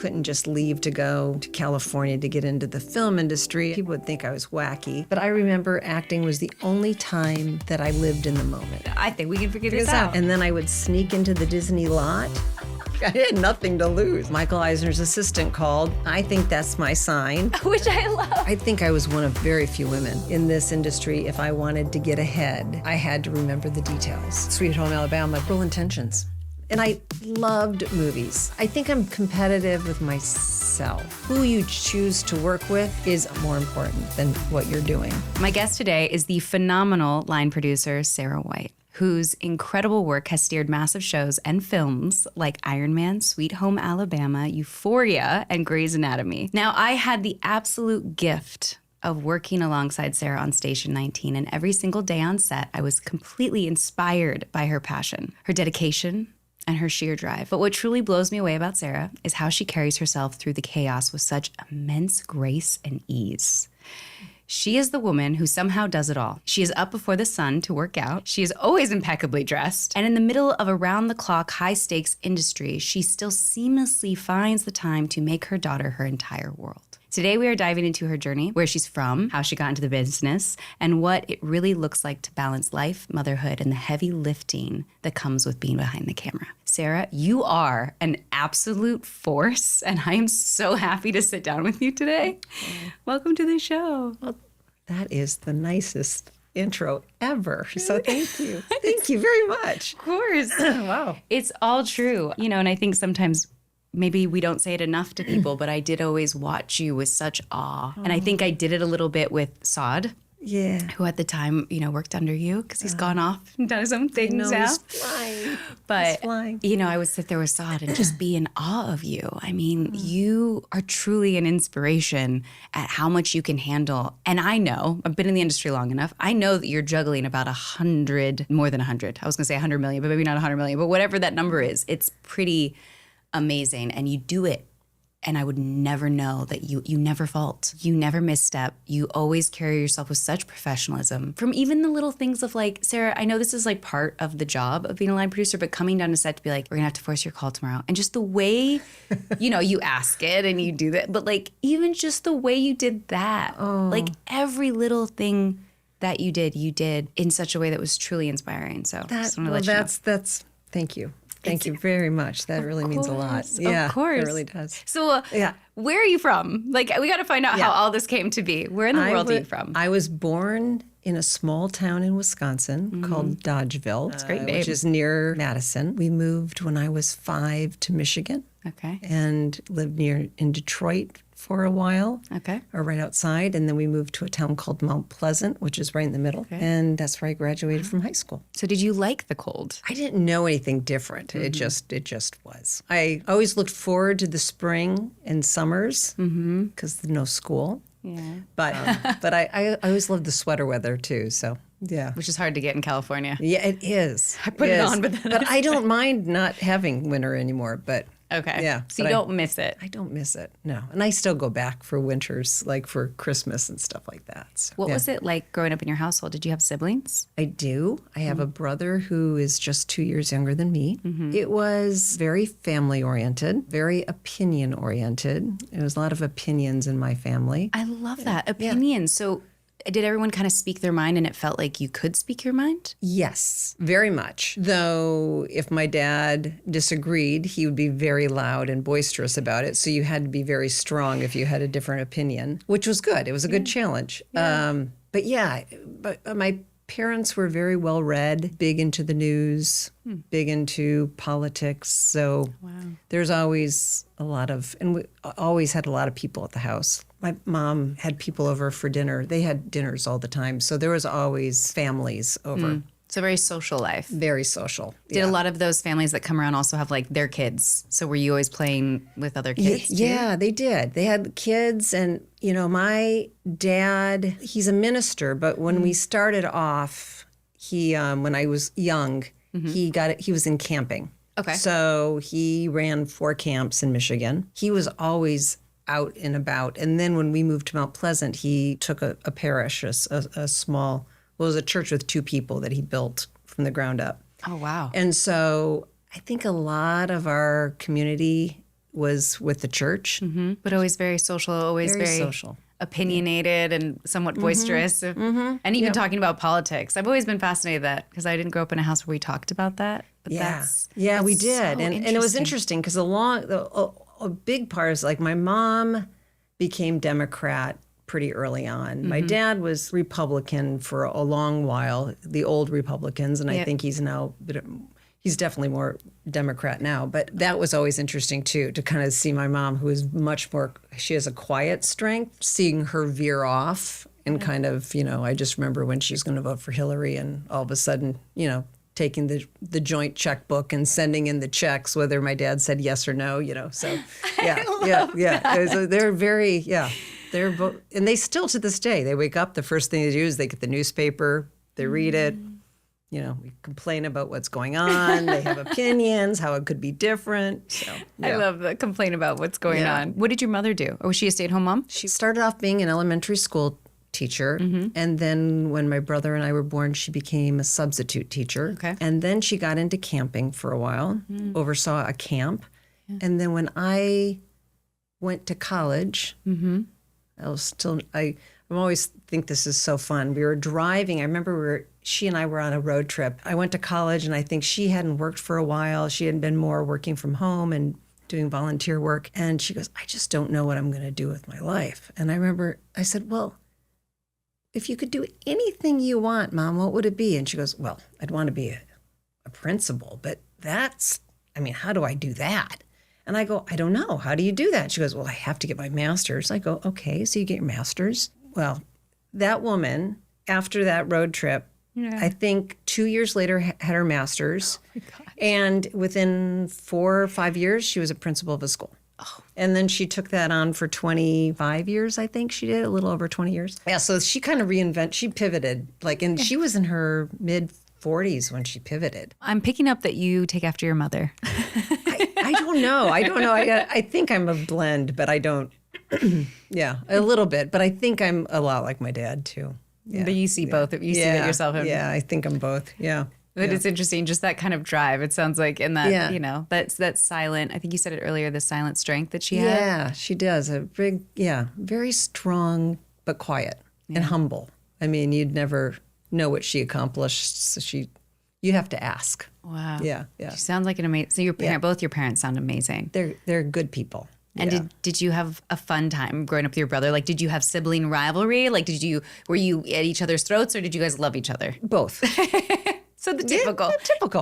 couldn't just leave to go to California to get into the film industry. People would think I was wacky. But I remember acting was the only time that I lived in the moment. I think we can figure this out. And then I would sneak into the Disney lot. I had nothing to lose. Michael Eisner's assistant called. I think that's my sign. Which I love. I think I was one of very few women in this industry. If I wanted to get ahead, I had to remember the details. Sweet Home Alabama, Cruel Intentions. And I loved movies. I think I'm competitive with myself. Who you choose to work with is more important than what you're doing. My guest today is the phenomenal line producer, Sara White, whose incredible work has steered massive shows and films like Iron Man, Sweet Home Alabama, Euphoria, and Grey's Anatomy. Now, I had the absolute gift of working alongside Sara on Station 19, and every single day on set, I was completely inspired by her passion, her dedication, and her sheer drive. But what truly blows me away about Sara is how she carries herself through the chaos with such immense grace and ease. She is the woman who somehow does it all. She is up before the sun to work out. She is always impeccably dressed. And in the middle of a round-the-clock, high-stakes industry, she still seamlessly finds the time to make her daughter her entire world. Today, we are diving into her journey, where she's from, how she got into the business, and what it really looks like to balance life, motherhood, and the heavy lifting that comes with being behind the camera. Sara, you are an absolute force, and I am so happy to sit down with you today. Welcome to the show. Well, that is the nicest intro ever. So thank you. Thank you very much. Of course. Wow. It's all true. You know, and I think sometimes maybe we don't say it enough to people, but I did always watch you with such awe. And I think I did it a little bit with Saad. Yeah. Who at the time, you know, worked under you because he's gone off and done his own things No, now. he's flying. But, He's flying. you know, I would sit there with Saad and just be in awe of you. I mean, you are truly an inspiration at how much you can handle. And I know, I've been in the industry long enough, I know that you're juggling about 100, more than 100. I was going to say 100 million, but maybe not 100 million. But whatever that number is, it's pretty amazing. And you do it. And I would never know that you never fault. You never misstep. You always carry yourself with such professionalism. From even the little things of like, Sara, I know this is like part of the job of being a line producer, but coming down to set to be like, we're gonna have to force your call tomorrow. And just the way, you know, you ask it and you do that. But like, even just the way you did that, like every little thing that you did in such a way that was truly inspiring. So just wanna let you know. That's, thank you. Thank you very much. That really means a lot. Yeah, of course. It really does. So where are you from? Like, we got to find out how all this came to be. Where in the world are you from? I was born in a small town in Wisconsin called Dodgeville. That's a great name. Which is near Madison. We moved when I was 5 to Michigan. Okay. And lived in Detroit for a while. Okay. Or right outside. And then we moved to a town called Mount Pleasant, which is right in the middle. Okay. And that's where I graduated from high school. So did you like the cold? I didn't know anything different. It just was. I always looked forward to the spring and summers because no school. Yeah. But I always loved the sweater weather too. So yeah. Which is hard to get in California. Yeah, it is. I put it on, but I don't mind not having winter anymore. But okay. Yeah. So you don't miss it. I don't miss it. No. And I still go back for winters, like for Christmas and stuff like that. So, what was it like growing up in your household? Did you have siblings? I do. I have a brother who is just 2 years younger than me. It was very family oriented, very opinion oriented. There was a lot of opinions in my family. I love that. Opinions. So did everyone kind of speak their mind and it felt like you could speak your mind? Yes, very much. Though if my dad disagreed, he would be very loud and boisterous about it. So you had to be very strong if you had a different opinion, which was good. It was a good challenge. But my parents were very well read, big into the news, big into politics. So there's always and we always had a lot of people at the house. My mom had people over for dinner. They had dinners all the time. So there was always families over. So very social life. Very social. Did a lot of those families that come around also have like their kids? So were you always playing with other kids too? Yeah, they did. They had kids and, you know, my dad, he's a minister, but when we started off, he, when I was young, he was in camping. Okay. So he ran 4 camps in Michigan. He was always out and about. And then when we moved to Mount Pleasant, he took a parish, a small, well, it was a church with 2 people that he built from the ground up. Oh, wow. And so I think a lot of our community was with the church. But always very social, always Very very social. opinionated and somewhat boisterous. And even talking about politics. I've always been fascinated that because I didn't grow up in a house where we talked about that. But Yeah, we that's did. so And it was interesting because a big part is like my mom became Democrat pretty early on. My dad was Republican for a long while, the old Republicans, and I think he's definitely more Democrat now. But that was always interesting too, to kind of see my mom, who is much more, she has a quiet strength, seeing her veer off and kind of, I just remember when she was going to vote for Hillary and all of a sudden, taking the joint checkbook and sending in the checks, whether my dad said yes or no, So yeah. So they're very, they're both, and they still to this day, they wake up, the first thing they do is they get the newspaper, they read it. We complain about what's going on. They have opinions, how it could be different. So, I love the complaint about what's going on. What did your mother do? Or was she a stay-at-home mom? She started off being an elementary school teacher. And then when my brother and I were born, she became a substitute teacher. Okay. And then she got into camping for a while, oversaw a camp. And then when I went to college, I always think this is so fun. We were driving. I remember she and I were on a road trip. I went to college, and I think she hadn't worked for a while. She had been more working from home and doing volunteer work. And she goes, I just don't know what I'm going to do with my life. And I remember I said, well, if you could do anything you want, Mom, what would it be? And she goes, well, I'd want to be a principal, but how do I do that? And I go, I don't know. How do you do that? She goes, well, I have to get my master's. I go, okay, so you get your master's. Well, that woman, after that road trip, I think 2 years later had her master's. Oh my gosh. And within 4 or 5 years, she was a principal of a school. Oh. And then she took that on for 25 years, I think she did, a little over 20 years. Yeah, so she kind of she pivoted. And she was in her mid-40s when she pivoted. I'm picking up that you take after your mother. I don't know. I think I'm a blend, but I don't. Yeah, a little bit. But I think I'm a lot like my dad, too. Yeah. But you see both. You see that yourself. Yeah, I think I'm both. Yeah. But it's interesting, just that kind of drive. It sounds like in that, that's silent. I think you said it earlier, the silent strength that she had. Yeah, she does. Very strong, but quiet and humble. I mean, you'd never know what she accomplished. So you have to ask. Wow. Yeah. She sounds like an amazing. So both your parents sound amazing. They're good people. And did you have a fun time growing up with your brother? Like, did you have sibling rivalry? Like, were you at each other's throats, or did you guys love each other? Both. So the typical.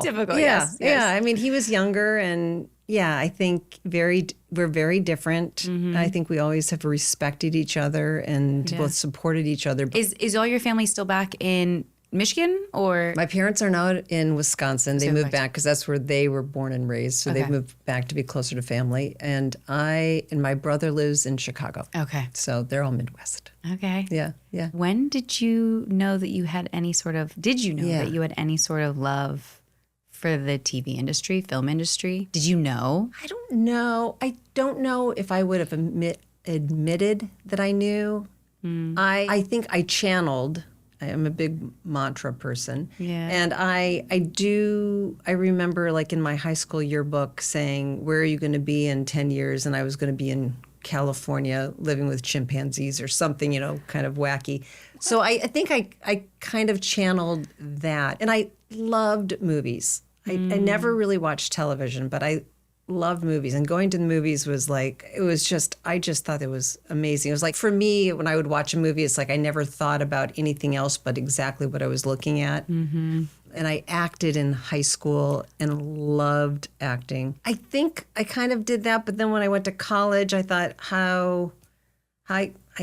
Typical, yes. Yeah, I mean, he was younger, and I think we're very different. I think we always have respected each other and both supported each other. Is all your family still back in Michigan, or? My parents are now in Wisconsin. They moved back because that's where they were born and raised. So they've moved back to be closer to family. And my brother lives in Chicago. Okay. So they're all Midwest. Okay. Yeah. When did you know that you had any sort of, that you had any sort of love for the TV industry, film industry? Did you know? I don't know. I don't know if I would have admitted that I knew. I think I channeled. I am a big mantra person. Yeah. And I remember like in my high school yearbook saying, where are you going to be in 10 years? And I was going to be in California living with chimpanzees or something, kind of wacky. So I think I kind of channeled that. And I loved movies. I never really watched television, but I loved movies, and going to the movies was like, I just thought it was amazing. It was like, for me, when I would watch a movie, it's like I never thought about anything else but exactly what I was looking at. And I acted in high school and loved acting. I think I kind of did that, but then when I went to college, I thought I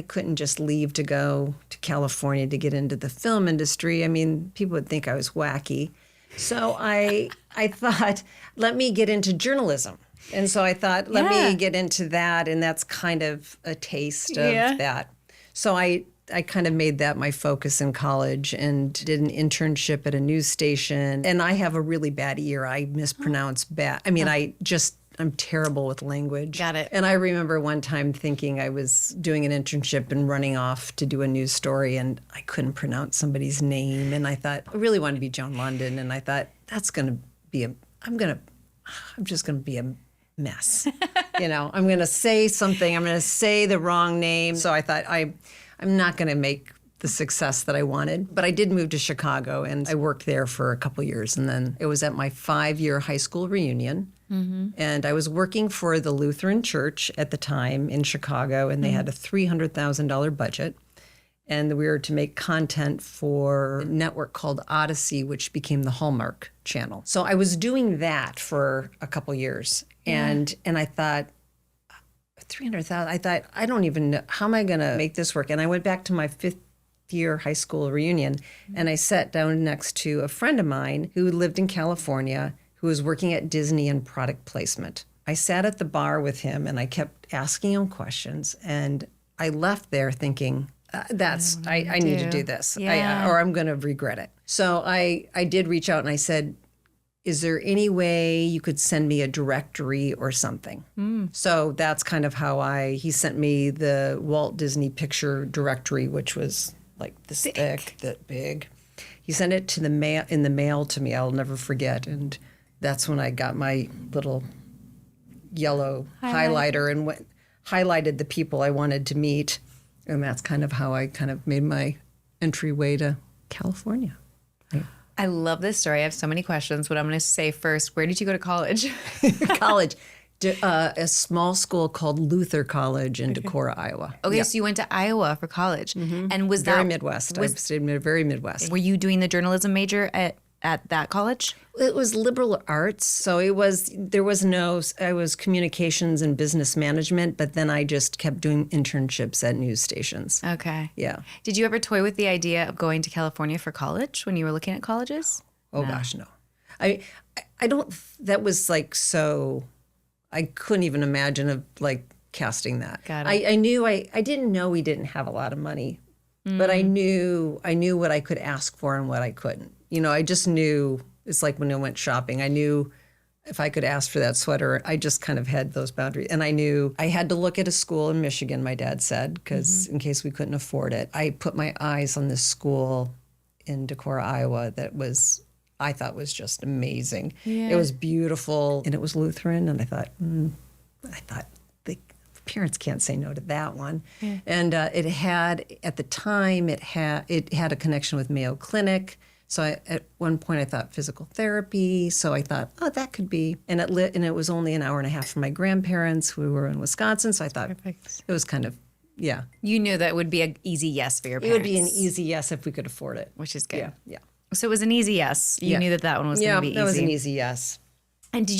couldn't just leave to go to California to get into the film industry. I mean, people would think I was wacky. So I thought, let me get into journalism. And so I thought, let me get into that. And that's kind of a taste of that. So I kind of made that my focus in college and did an internship at a news station. And I have a really bad ear. I mispronounce bad. I mean, I'm terrible with language. Got it. And I remember one time thinking I was doing an internship and running off to do a news story, and I couldn't pronounce somebody's name. And I thought, I really wanted to be Joan London. And I thought, that's going to be I'm just going to be a mess. I'm going to say something. I'm going to say the wrong name. So I thought I'm not going to make the success that I wanted. But I did move to Chicago, and I worked there for a couple years. And then it was at my 5-year high school reunion. And I was working for the Lutheran Church at the time in Chicago, and they had a $300,000 budget. And we were to make content for a network called Odyssey, which became the Hallmark Channel. So I was doing that for a couple years. And I thought, 300,000, I thought, I don't even know, how am I going to make this work? And I went back to my 5th-year high school reunion, and I sat down next to a friend of mine who lived in California, who was working at Disney in product placement. I sat at the bar with him, and I kept asking him questions, and I left there thinking, I need to do this, or I'm going to regret it. So I did reach out, and I said, is there any way you could send me a directory or something? So that's kind of how he sent me the Walt Disney Picture directory, which was like this thick, that big. He sent it to in the mail to me. I'll never forget. And that's when I got my little yellow highlighter and highlighted the people I wanted to meet. And that's kind of how I kind of made my entryway to California. I love this story. I have so many questions. What I'm going to say first, where did you go to college? College. A small school called Luther College in Decorah, Iowa. Okay, so you went to Iowa for college. And was Very that... Midwest. I stayed very Midwest. Were you doing the journalism major at that college? It was liberal arts, so I was communications and business management, but then I just kept doing internships at news stations. Okay. Yeah. Did you ever toy with the idea of going to California for college when you were looking at colleges? Oh, gosh, no. I don't, that was like so, I couldn't even imagine of like casting that. Got it. I didn't know we didn't have a lot of money, but I knew what I could ask for and what I couldn't. I just knew. It's like when I went shopping, I knew if I could ask for that sweater, I just kind of had those boundaries. And I knew I had to look at a school in Michigan, my dad said, because in case we couldn't afford it. I put my eyes on this school in Decorah, Iowa I thought was just amazing. Yeah. It was beautiful, and it was Lutheran, and I thought the parents can't say no to that one. Yeah. And it had a connection with Mayo Clinic. So at one point I thought physical therapy. So I thought, that could be. And it was only an hour and a half from my grandparents who were in Wisconsin. So I thought Perfect. It was kind of, yeah. You knew that would be an easy yes for your parents. It would be an easy yes if we could afford it. Which is good. Yeah. So it was an easy yes. You knew that one was going to be easy. Yeah, that was an easy yes. And did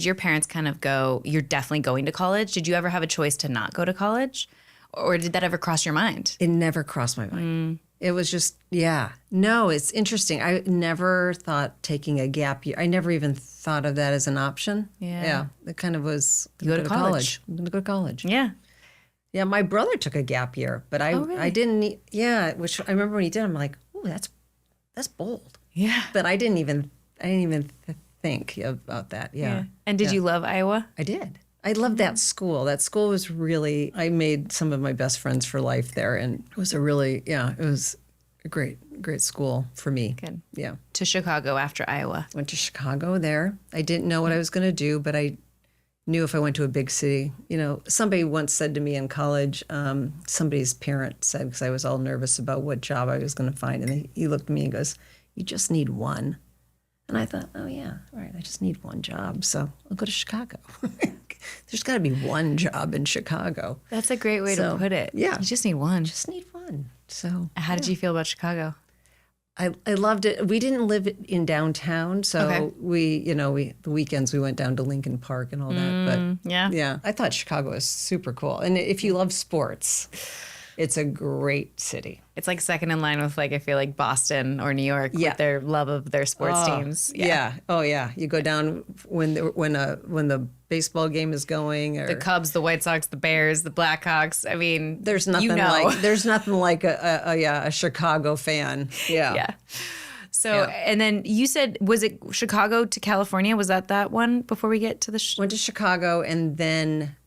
your parents kind of go, you're definitely going to college? Did you ever have a choice to not go to college? Or did that ever cross your mind? It never crossed my mind. It was just, no, it's interesting. I never thought taking a gap year. I never even thought of that as an option. Yeah. It kind of was, you go to college. I'm going to go to college. Yeah. Yeah, my brother took a gap year, but really? I didn't, which I remember when he did, I'm like, ooh, that's bold. Yeah. But I didn't even think about that. Yeah. And did you love Iowa? I did. I loved that school. That school was really, I made some of my best friends for life there. And it was it was a great school for me. Good. Yeah. To Chicago after Iowa. Went to Chicago there. I didn't know what I was going to do, but I knew if I went to a big city, somebody once said to me in college, somebody's parent said, because I was all nervous about what job I was going to find. And he looked at me and goes, you just need one. And I thought, oh yeah, right, I just need one job. So I'll go to Chicago. There's got to be one job in Chicago. That's a great way to put it. Yeah. You just need one. Just need one. So how did you feel about Chicago? I loved it. We didn't live in downtown, so the weekends we went down to Lincoln Park and all that. But yeah, I thought Chicago was super cool. And if you love sports, it's a great city. It's like second in line with I feel like Boston or New York with their love of their sports teams. Yeah. Oh yeah. You go down when the baseball game is going, or the Cubs, the White Sox, the Bears, the Blackhawks. I mean, there's nothing like a Chicago fan. Yeah. Yeah. So and then you said, was it Chicago to California? Was that one before we get to the went to Chicago, and then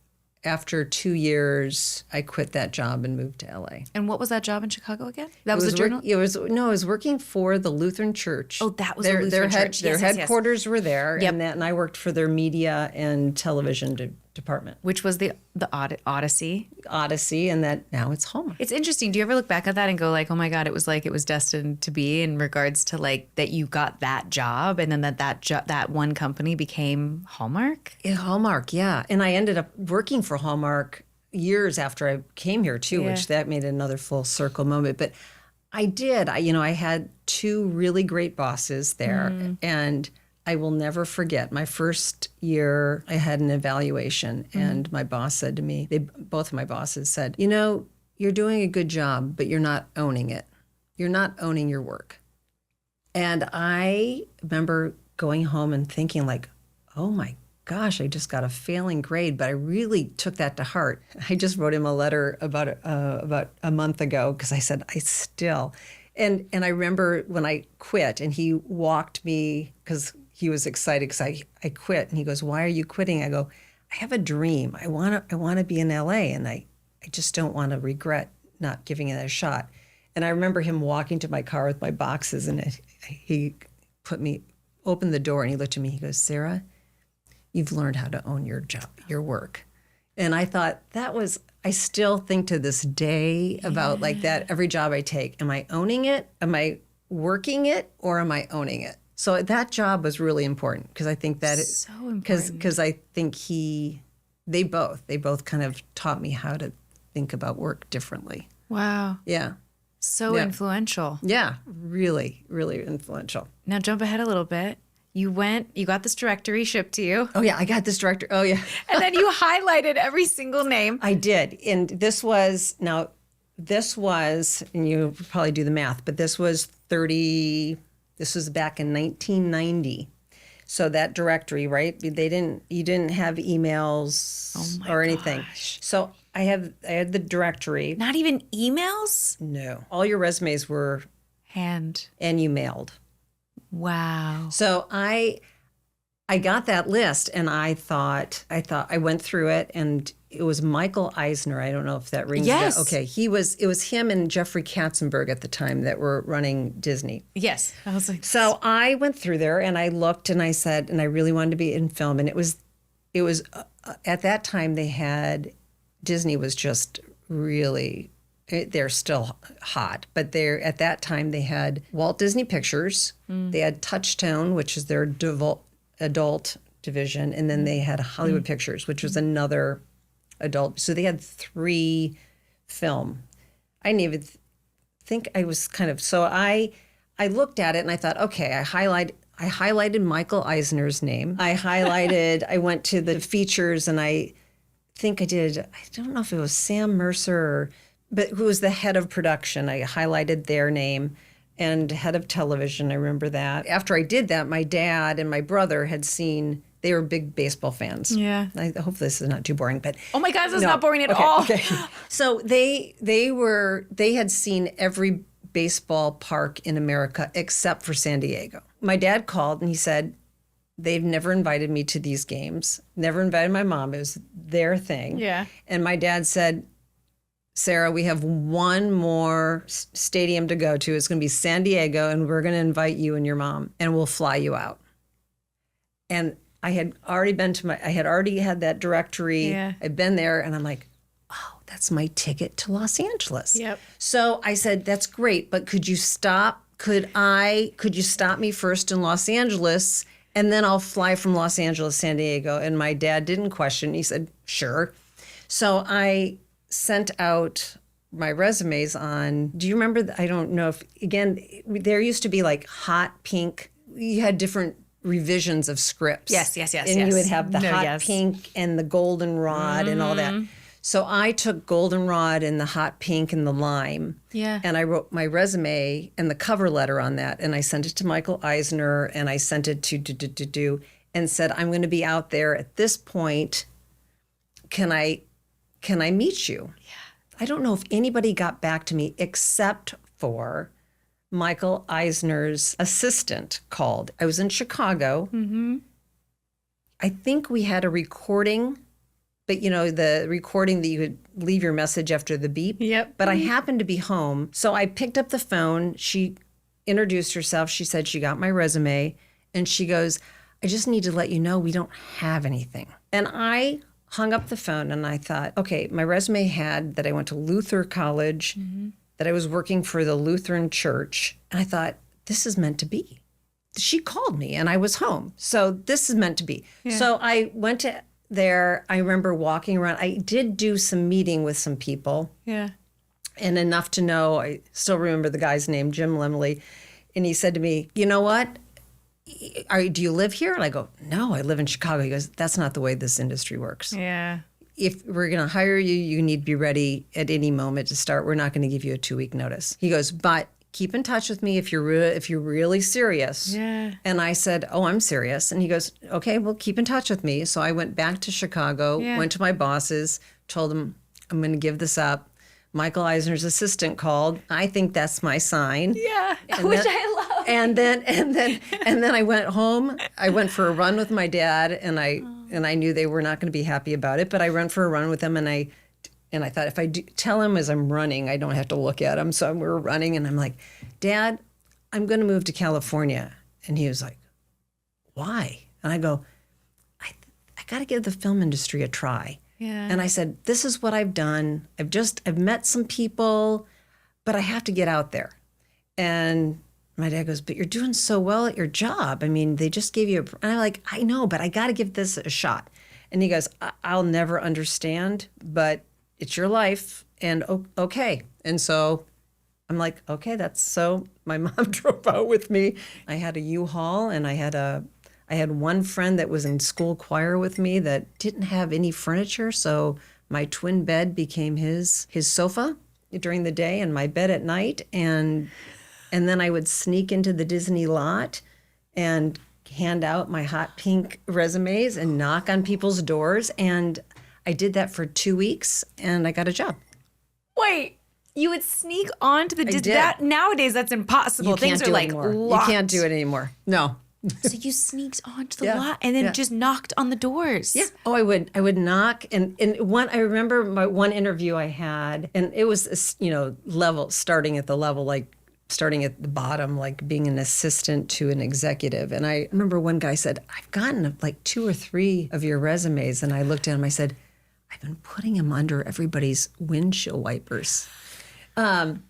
after 2 years, I quit that job and moved to LA. And what was that job in Chicago again? That was a journal? It was working for the Lutheran Church. Oh, that was the Lutheran Church. Their headquarters were there, Yep. and I worked for their media and television department. Which was the Odyssey. Odyssey, and that now it's Hallmark. It's interesting. Do you ever look back at that and go like, oh my God, it was destined to be, in regards to like that you got that job and then that one company became Hallmark? Yeah, Hallmark, yeah. And I ended up working for Hallmark years after I came here too, which that made another full circle moment. But I did. I had 2 really great bosses there, and I will never forget my first year. I had an evaluation, and my boss said to me, both of my bosses said, you're doing a good job, but you're not owning it. You're not owning your work. And I remember going home and thinking like, oh my gosh, I just got a failing grade, but I really took that to heart. I just wrote him a letter about a month ago because I said, and I remember when I quit and he walked me because he was excited because I quit, and he goes, why are you quitting? I go, I have a dream. I want to be in LA, and I just don't want to regret not giving it a shot. And I remember him walking to my car with my boxes, and he opened the door, and he looked at me. He goes, Sara, you've learned how to own your job, your work. And I thought I still think to this day about like that every job I take. Am I owning it? Am I working it? Or am I owning it? So that job was really important because I think that so important. Because I think they both kind of taught me how to think about work differently. Wow. Yeah. So influential. Yeah, really, really influential. Now jump ahead a little bit. You got this directory shipped to you. Oh yeah, I got this directory. Oh yeah. And then you highlighted every single name. I did. And this was, and you probably do the math, but this was back in 1990. So that directory, right? You didn't have emails or anything. Gosh. So I had the directory. Not even emails? No. All your resumes were hand. And you mailed. Wow. So I got that list, and I thought I went through it, and it was Michael Eisner. I don't know if that rings a bell. Okay. It was him and Jeffrey Katzenberg at the time that were running Disney. Yes. I was like, so I went through there and I looked and I said, and I really wanted to be in film. And it was at that time Disney was just really, they're still hot, but at that time they had Walt Disney Pictures, they had Touchstone, which is their adult division, and then they had Hollywood Pictures, which was another adult. So they had 3 film. I didn't even think I was so I looked at it and I thought, okay, I highlighted Michael Eisner's name. I went to the features, and I think I don't know if it was Sam Mercer, but who was the head of production. I highlighted their name, and head of television. I remember that. After I did that, my dad and my brother they were big baseball fans. Yeah. Hopefully this is not too boring, but. Oh my God, this is not boring at all. Okay. So they had seen every baseball park in America except for San Diego. My dad called and he said, they've never invited me to these games, never invited my mom. It was their thing. Yeah. And my dad said, Sara, we have one more stadium to go to. It's going to be San Diego, and we're going to invite you and your mom, and we'll fly you out. And I had already had that directory. Yeah. I'd been there, and I'm like, oh, that's my ticket to Los Angeles. Yep. So I said, that's great, but could you stop? Could you stop me first in Los Angeles, and then I'll fly from Los Angeles, San Diego? And my dad didn't question. He said, sure. So I sent out my resumes on, do you remember, I don't know if, again, there used to be like hot pink, you had different revisions of scripts. Yes. And you would have the hot pink and the goldenrod and all that. So I took goldenrod and the hot pink and the lime. Yeah. And I wrote my resume and the cover letter on that. And I sent it to Michael Eisner, and I sent it to and said, I'm going to be out there at this point. Can I meet you? Yeah. I don't know if anybody got back to me except for Michael Eisner's assistant called. I was in Chicago. Mm-hmm. I think we had a recording But the recording that you could leave your message after the beep. Yep. But I happened to be home. So I picked up the phone. She introduced herself. She said she got my resume. And she goes, I just need to let you know we don't have anything. And I hung up the phone and I thought, okay, my resume had that I went to Luther College, that I was working for the Lutheran church. And I thought, this is meant to be. She called me and I was home. So this is meant to be. Yeah. So I went to there. I remember walking around. I did do some meeting with some people. Yeah. And enough to know, I still remember the guy's name, Jim Lemley. And he said to me, you know what? Do you live here? And I go, no, I live in Chicago. He goes, that's not the way this industry works. Yeah. If we're going to hire you, you need to be ready at any moment to start. We're not going to give you a 2-week notice. He goes, but keep in touch with me if you're really serious. Yeah. And I said, oh, I'm serious. And he goes, okay, well, keep in touch with me. So I went back to Chicago, went to my bosses, told them I'm going to give this up. Michael Eisner's assistant called. I think that's my sign. Yeah, which I love. And then I went home. I went for a run with my dad, and I knew they were not going to be happy about it. But I went for a run with them, and I thought if I tell him as I'm running, I don't have to look at him. So we were running, and I'm like, Dad, I'm going to move to California. And he was like, why? And I go, I got to give the film industry a try. Yeah. And I said, this is what I've done. I've met some people, but I have to get out there. And my dad goes, but you're doing so well at your job. I mean, they just gave you and I'm like, I know, but I got to give this a shot. And he goes, I'll never understand, but it's your life. And okay. And so I'm like, okay, so my mom drove out with me. I had a U-Haul and I had one friend that was in school choir with me that didn't have any furniture, so my twin bed became his sofa during the day and my bed at night, and then I would sneak into the Disney lot and hand out my hot pink resumes and knock on people's doors, and I did that for 2 weeks, and I got a job. Wait. You would sneak onto the Disney. Nowadays, that's impossible. You Things can't are do it like anymore. locked. You can't do it anymore. No. So you sneaked onto the lot and then just knocked on the doors. Yeah. Oh, I would knock, and I remember my one interview I had, and it was level starting at the bottom, like being an assistant to an executive. And I remember one guy said, I've gotten like 2 or 3 of your resumes, and I looked at him. I said, I've been putting them under everybody's windshield wipers. And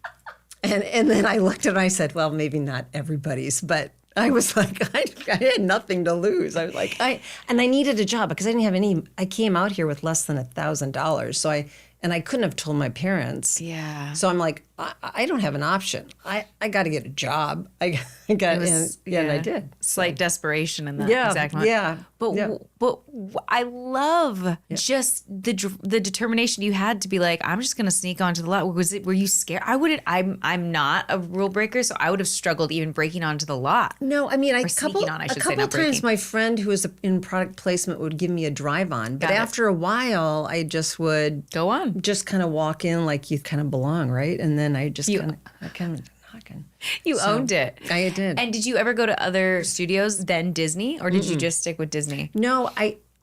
then I looked at him. I said, well, maybe not everybody's, but. I was like, I had nothing to lose. I was like, I needed a job because I didn't have any. I came out here with less than $1,000, so I couldn't have told my parents. Yeah. So I'm like, I don't have an option. I got to get a job. And I did. Slight desperation in that exact moment. Yeah. But I love just the determination you had to be like, I'm just going to sneak onto the lot. Were you scared? I'm not a rule breaker, so I would have struggled even breaking onto the lot. No, I mean, a couple not times my friend who was in product placement would give me a drive on, but after a while, I just would go on, just kind of walk in like you kind of belong, right? And then I just kind of knocking. You owned it. I did. And did you ever go to other studios than Disney, or did you just stick with Disney? No,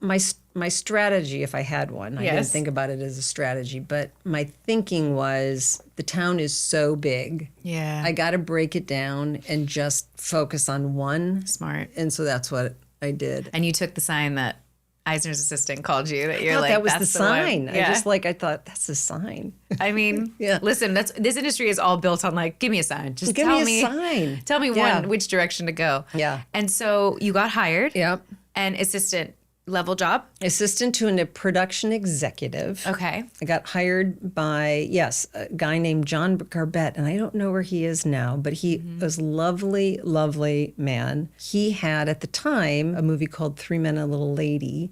my strategy, if I had one, I didn't think about it as a strategy, but my thinking was the town is so big. Yeah. I got to break it down and just focus on one. Smart. And so that's what I did. And you took the sign that Eisner's assistant called you, that you're I thought like, that was that's the the sign. one. Yeah. I thought that's the sign. I mean, listen, this industry is all built on like, give me a sign. Just give tell me a sign. Tell me which direction to go. Yeah. And so you got hired. Yep. An assistant level job. Assistant to a production executive. Okay. I got hired by, a guy named John Garbett, and I don't know where he is now, but he was lovely, lovely man. He had, at the time, a movie called 3 Men and a Little Lady.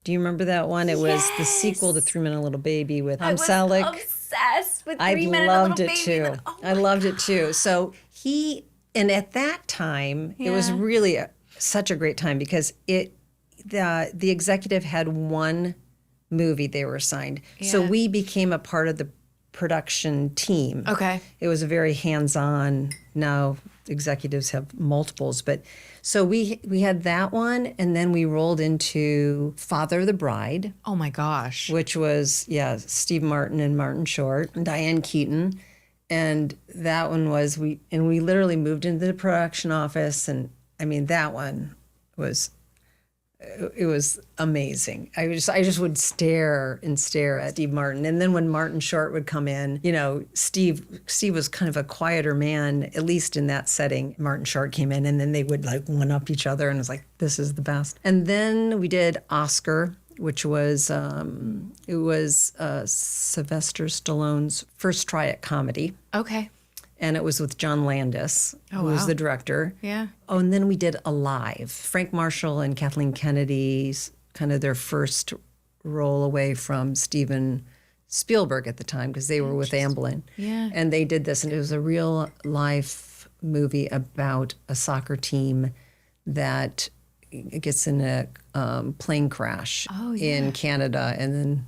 Do you remember that one? It was the sequel to 3 Men and a Little Baby with Tom Selleck. I was obsessed with 3 Men and a Little Baby. I loved it too. So and at that time, it was really such a great time because the executive had one movie they were assigned. Yeah. So we became a part of production team. Okay. It was a very hands-on. Now executives have multiples, but so we had that one, and then we rolled into Father of the Bride, Oh my gosh. which was Steve Martin and Martin Short, and Diane Keaton, and that one was we literally moved into the production office, and I mean that one was. It was amazing. I just would stare and stare at Steve Martin. And then when Martin Short would come in, Steve was kind of a quieter man, at least in that setting. Martin Short came in, and then they would like one up each other, and it was like, this is the best. And then we did Oscar, which was Sylvester Stallone's first try at comedy. Okay. And it was with John Landis, who was the director. Yeah. Oh, and then we did Alive. Frank Marshall and Kathleen Kennedy's kind of their first roll away from Steven Spielberg at the time, because they were with Amblin. Yeah. And they did this, and it was a real life movie about a soccer team that gets in a plane crash in Canada, and then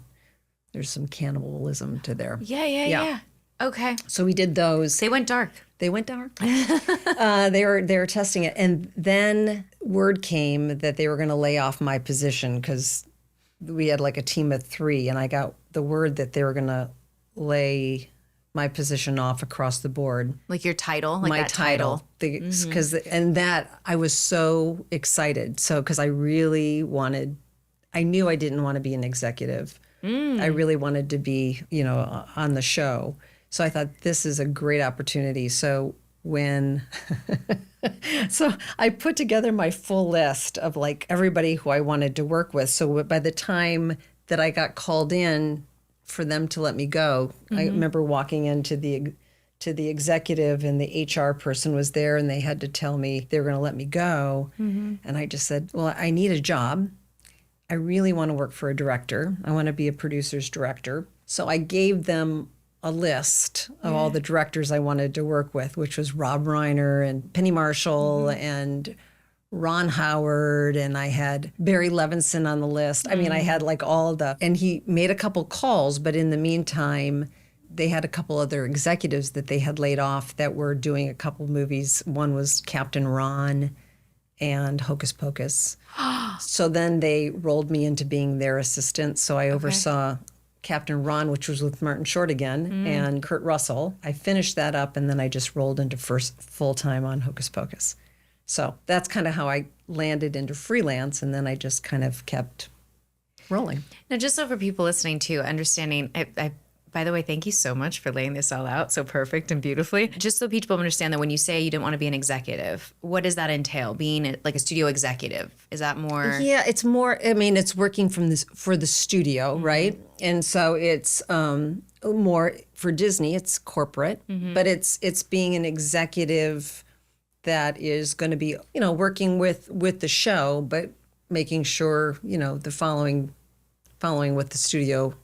there's some cannibalism to there. Yeah. Okay. So we did those. They went dark. They went dark. They were testing it, and then word came that they were going to lay off my position because we had like a team of 3, and I got the word that they were going to lay my position off across the board. Like your title, like My that title, because and that I was so excited. So because I really wanted, I knew I didn't want to be an executive. I really wanted to be, on the show. So I thought, this is a great opportunity. So so I put together my full list of like everybody who I wanted to work with. So by the time that I got called in for them to let me go, I remember walking into the executive, and the HR person was there, and they had to tell me they were going to let me go. And I just said, well, I need a job. I really want to work for a director. I want to be a producer's director. So I gave them a list of all the directors I wanted to work with, which was Rob Reiner and Penny Marshall and Ron Howard, and I had Barry Levinson on the list. I mean, I had like and he made a couple calls, but in the meantime, they had a couple other executives that they had laid off that were doing a couple movies. One was Captain Ron and Hocus Pocus. So then they rolled me into being their assistant. So I oversaw Captain Ron, which was with Martin Short again, and Kurt Russell. I finished that up, and then I just rolled into first full-time on Hocus Pocus. So that's kind of how I landed into freelance, and then I just kind of kept rolling. Now, just so for people listening too, understanding, I by the way, thank you so much for laying this all out so perfect and beautifully. Just so people understand that when you say you didn't want to be an executive, what does that entail? Being like a studio executive? Is that more? Yeah, it's more, I mean, it's working for the studio, right? And so it's more for Disney, it's corporate, but it's being an executive that is going to be, working with the show, but making sure, the following what the studio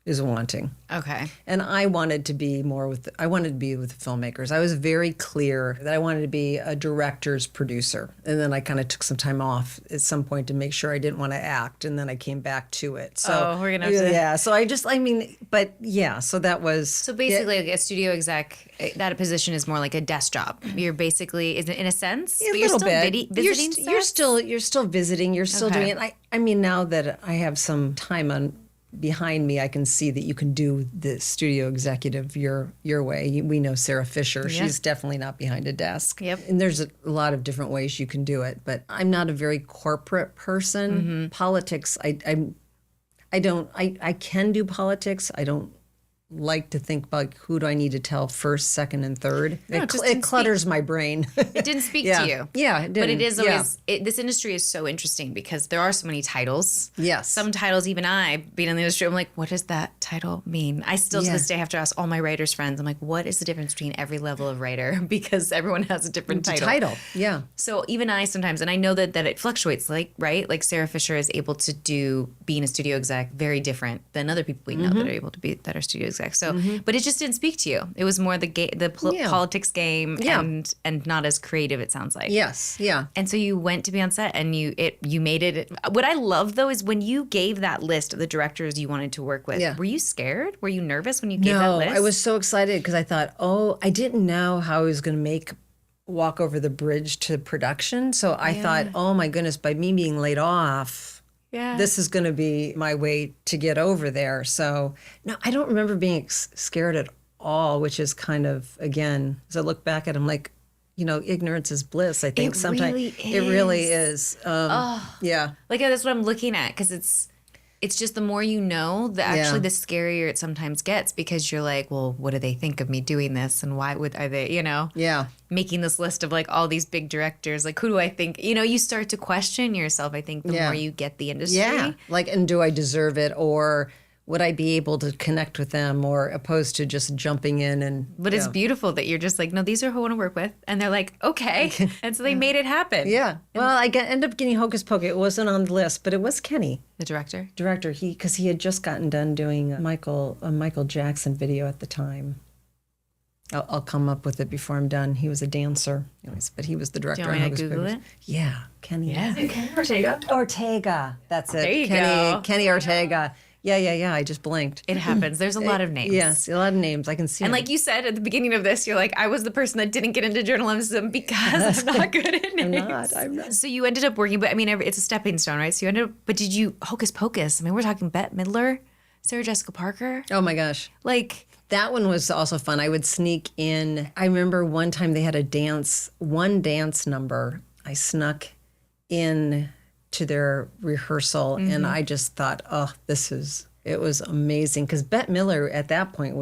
is wanting. Okay. And I wanted to be with the filmmakers. I was very clear that I wanted to be a director's producer. And then I kind of took some time off at some point to make sure I didn't want to act. And then I came back to it. So we're going to have to. Yeah. So so that was. So basically, like a studio exec, that position is more like a desk job. You're basically, in a sense, but you're still visiting you're still visiting. You're still doing it. I mean, now that I have some time behind me, I can see that you can do the studio executive your way. We know Sarah Fisher. Yeah. She's definitely not behind a desk. Yep. And there's a lot of different ways you can do it. But I'm not a very corporate person. Politics, I can do politics. I don't like to think about who do I need to tell first, second, and third. No, it clutters my brain. It didn't speak to you. Yeah, it didn't. But it is always, this industry is so interesting because there are so many titles. Yes. Some titles, even I, being in the industry, I'm like, what does that title mean? I still to this day have to ask all my writers friends, I'm like, what is the difference between every level of writer? Because everyone has a different title. Yeah. So even I sometimes, and I know that it fluctuates, right? Like Sarah Fisher is able to do being a studio exec very different than other people we know that are able to be, that are studio execs. exec. So, but it just didn't speak to you. It was more the politics game and not as creative, it sounds like. Yes. Yeah. And so you went to be on set and you made it. What I love though is when you gave that list of the directors you wanted to work with, were you scared? Were you nervous when you gave that list? I was so excited because I thought, I didn't know how I was going to walk over the bridge to production. So I thought, oh my goodness, by me being laid off, this is going to be my way to get over there. So no, I don't remember being scared at all, which is kind of, again, as I look back at it, I'm like, ignorance is bliss. I think sometimes it really is. Yeah. Like that's what I'm looking at because it's just the more you know, the the scarier it sometimes gets because you're like, well, what do they think of me doing this? And why are they, making this list of like all these big directors? Like, who do I think? You start to question yourself, I think, the more you get the industry. Yeah. Like, and do I deserve it? Or would I be able to connect with them or opposed to just jumping in and... But it's beautiful that you're just like, no, these are who I want to work with. And they're like, okay. And so they made it happen. Yeah. Well, I ended up getting Hocus Pocus. It wasn't on the list, but it was Kenny. The director? Because he had just gotten done doing a Michael Jackson video at the time. I'll come up with it before I'm done. He was a dancer. Anyways, but he was the director. Do you want me to Google it? Yeah. Kenny. Yeah. Kenny Ortega. That's it. There you go. Kenny Ortega. Yeah. I just blinked. It happens. There's a lot of names. Yes, a lot of names. I can see And them. like you said at the beginning of this, you're like, I was the person that didn't get into journalism because I'm not good at names. I'm not. So you ended up working, but I mean, it's a stepping stone, right? So you ended up, but did you, Hocus Pocus? I mean, we're talking Bette Midler, Sarah Jessica Parker. Oh my gosh. Like. That one was also fun. I would sneak in. I remember one time they had one dance number. I snuck in to their rehearsal and I just thought, it was amazing. Because Bette Midler at that point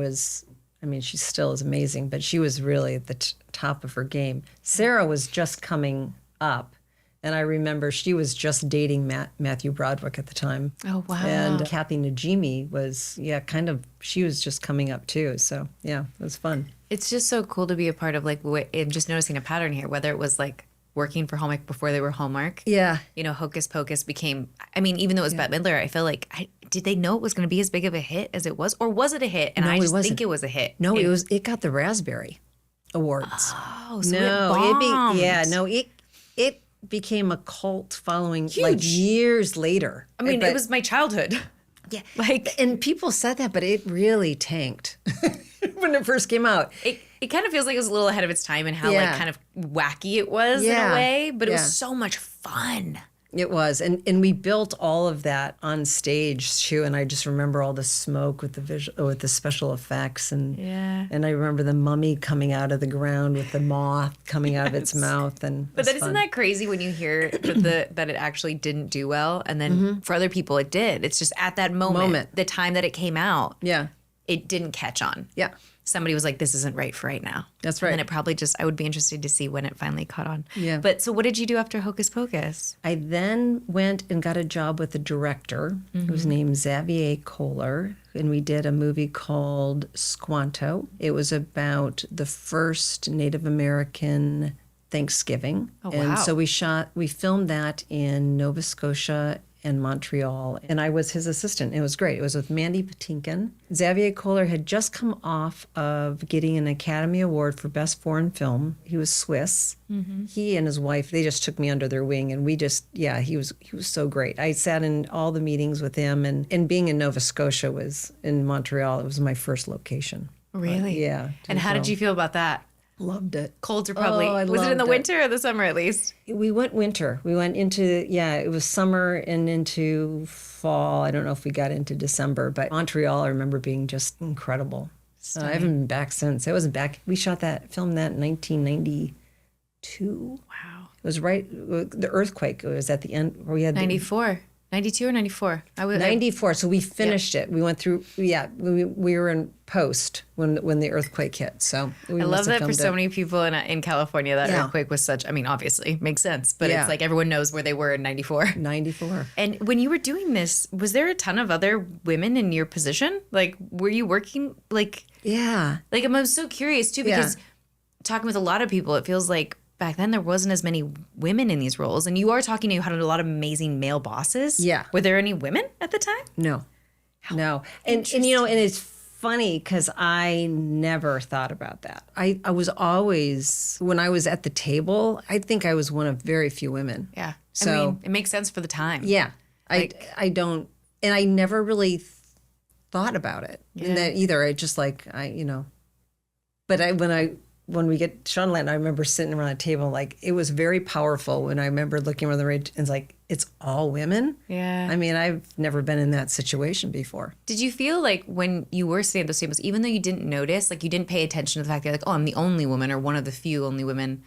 she still is amazing, but she was really at the top of her game. Sarah was just coming up. And I remember she was just dating Matthew Broderick at the time. Oh, wow. And Kathy Najimy was, she was just coming up too. So, yeah, it was fun. It's just so cool to be a part of, like, I'm just noticing a pattern here, whether it was, like, working for Hallmark before they were Hallmark. Yeah. Hocus Pocus became, even though it was Bette Midler, I feel like, did they know it was going to be as big of a hit as it was? Or was it a hit? And I just think it was a hit. No, it got the Raspberry Awards. Oh, so it bombed. It became a cult following like years later. I mean, it was my childhood. Yeah. And people said that, but it really tanked when it first came out. It kind of feels like it was a little ahead of its time and how like kind of wacky it was in a way, but it was so much fun. It was. And we built all of that on stage too. And I just remember all the smoke with the special effects and I remember the mummy coming out of the ground with the moth coming out of its mouth. But then isn't that crazy when you hear that it actually didn't do well and then for other people it did. It's just at that moment, the time that it came out, it didn't catch on. Yeah. Somebody was like, this isn't right for right now. That's right. And it probably I would be interested to see when it finally caught on. Yeah. But so what did you do after Hocus Pocus? I then went and got a job with a director whose name is Xavier Kohler. And we did a movie called Squanto. It was about the first Native American Thanksgiving. Oh, wow. And so we filmed that in Nova Scotia and Montreal, and I was his assistant. It was great. It was with Mandy Patinkin. Xavier Kohler had just come off of getting an Academy Award for Best Foreign Film. He was Swiss. He and his wife, they just took me under their wing, and he was so great. I sat in all the meetings with him, and being in Nova Scotia in Montreal, it was my first location. Really? Yeah. And how did you feel about that? Loved it. Colds are probably, was it in the winter or the summer at least? We went winter. We went into, it was summer and into fall. I don't know if we got into December, but Montreal, I remember being just incredible. I haven't been back since. I wasn't back. We filmed that in 1992. Wow. It was the earthquake was at the end where we had 94. 92 or 94? 94. So we finished it. We went through, we were in post when the earthquake hit. So I love that for so many people in California, that earthquake was obviously makes sense, but it's like everyone knows where they were in 94. 94. And when you were doing this, was there a ton of other women in your position? Like, were you working Yeah. Like, I'm so curious too, because talking with a lot of people, it feels like back then there wasn't as many women in these roles, and you are talking to you had a lot of amazing male bosses. Yeah. Were there any women at the time? No. And it's funny because I never thought about that. I was always, when I was at the table, I think I was one of very few women. Yeah. So, I mean, it makes sense for the time. Yeah. I don't, and I never really thought about it in that either. I just like, but when we get Shondaland, I remember sitting around a table, like it was very powerful when I remember looking around the room and it's like, it's all women. Yeah. I mean, I've never been in that situation before. Did you feel like when you were sitting at those tables, even though you didn't notice, like you didn't pay attention to the fact that like, oh, I'm the only woman or one of the few only women,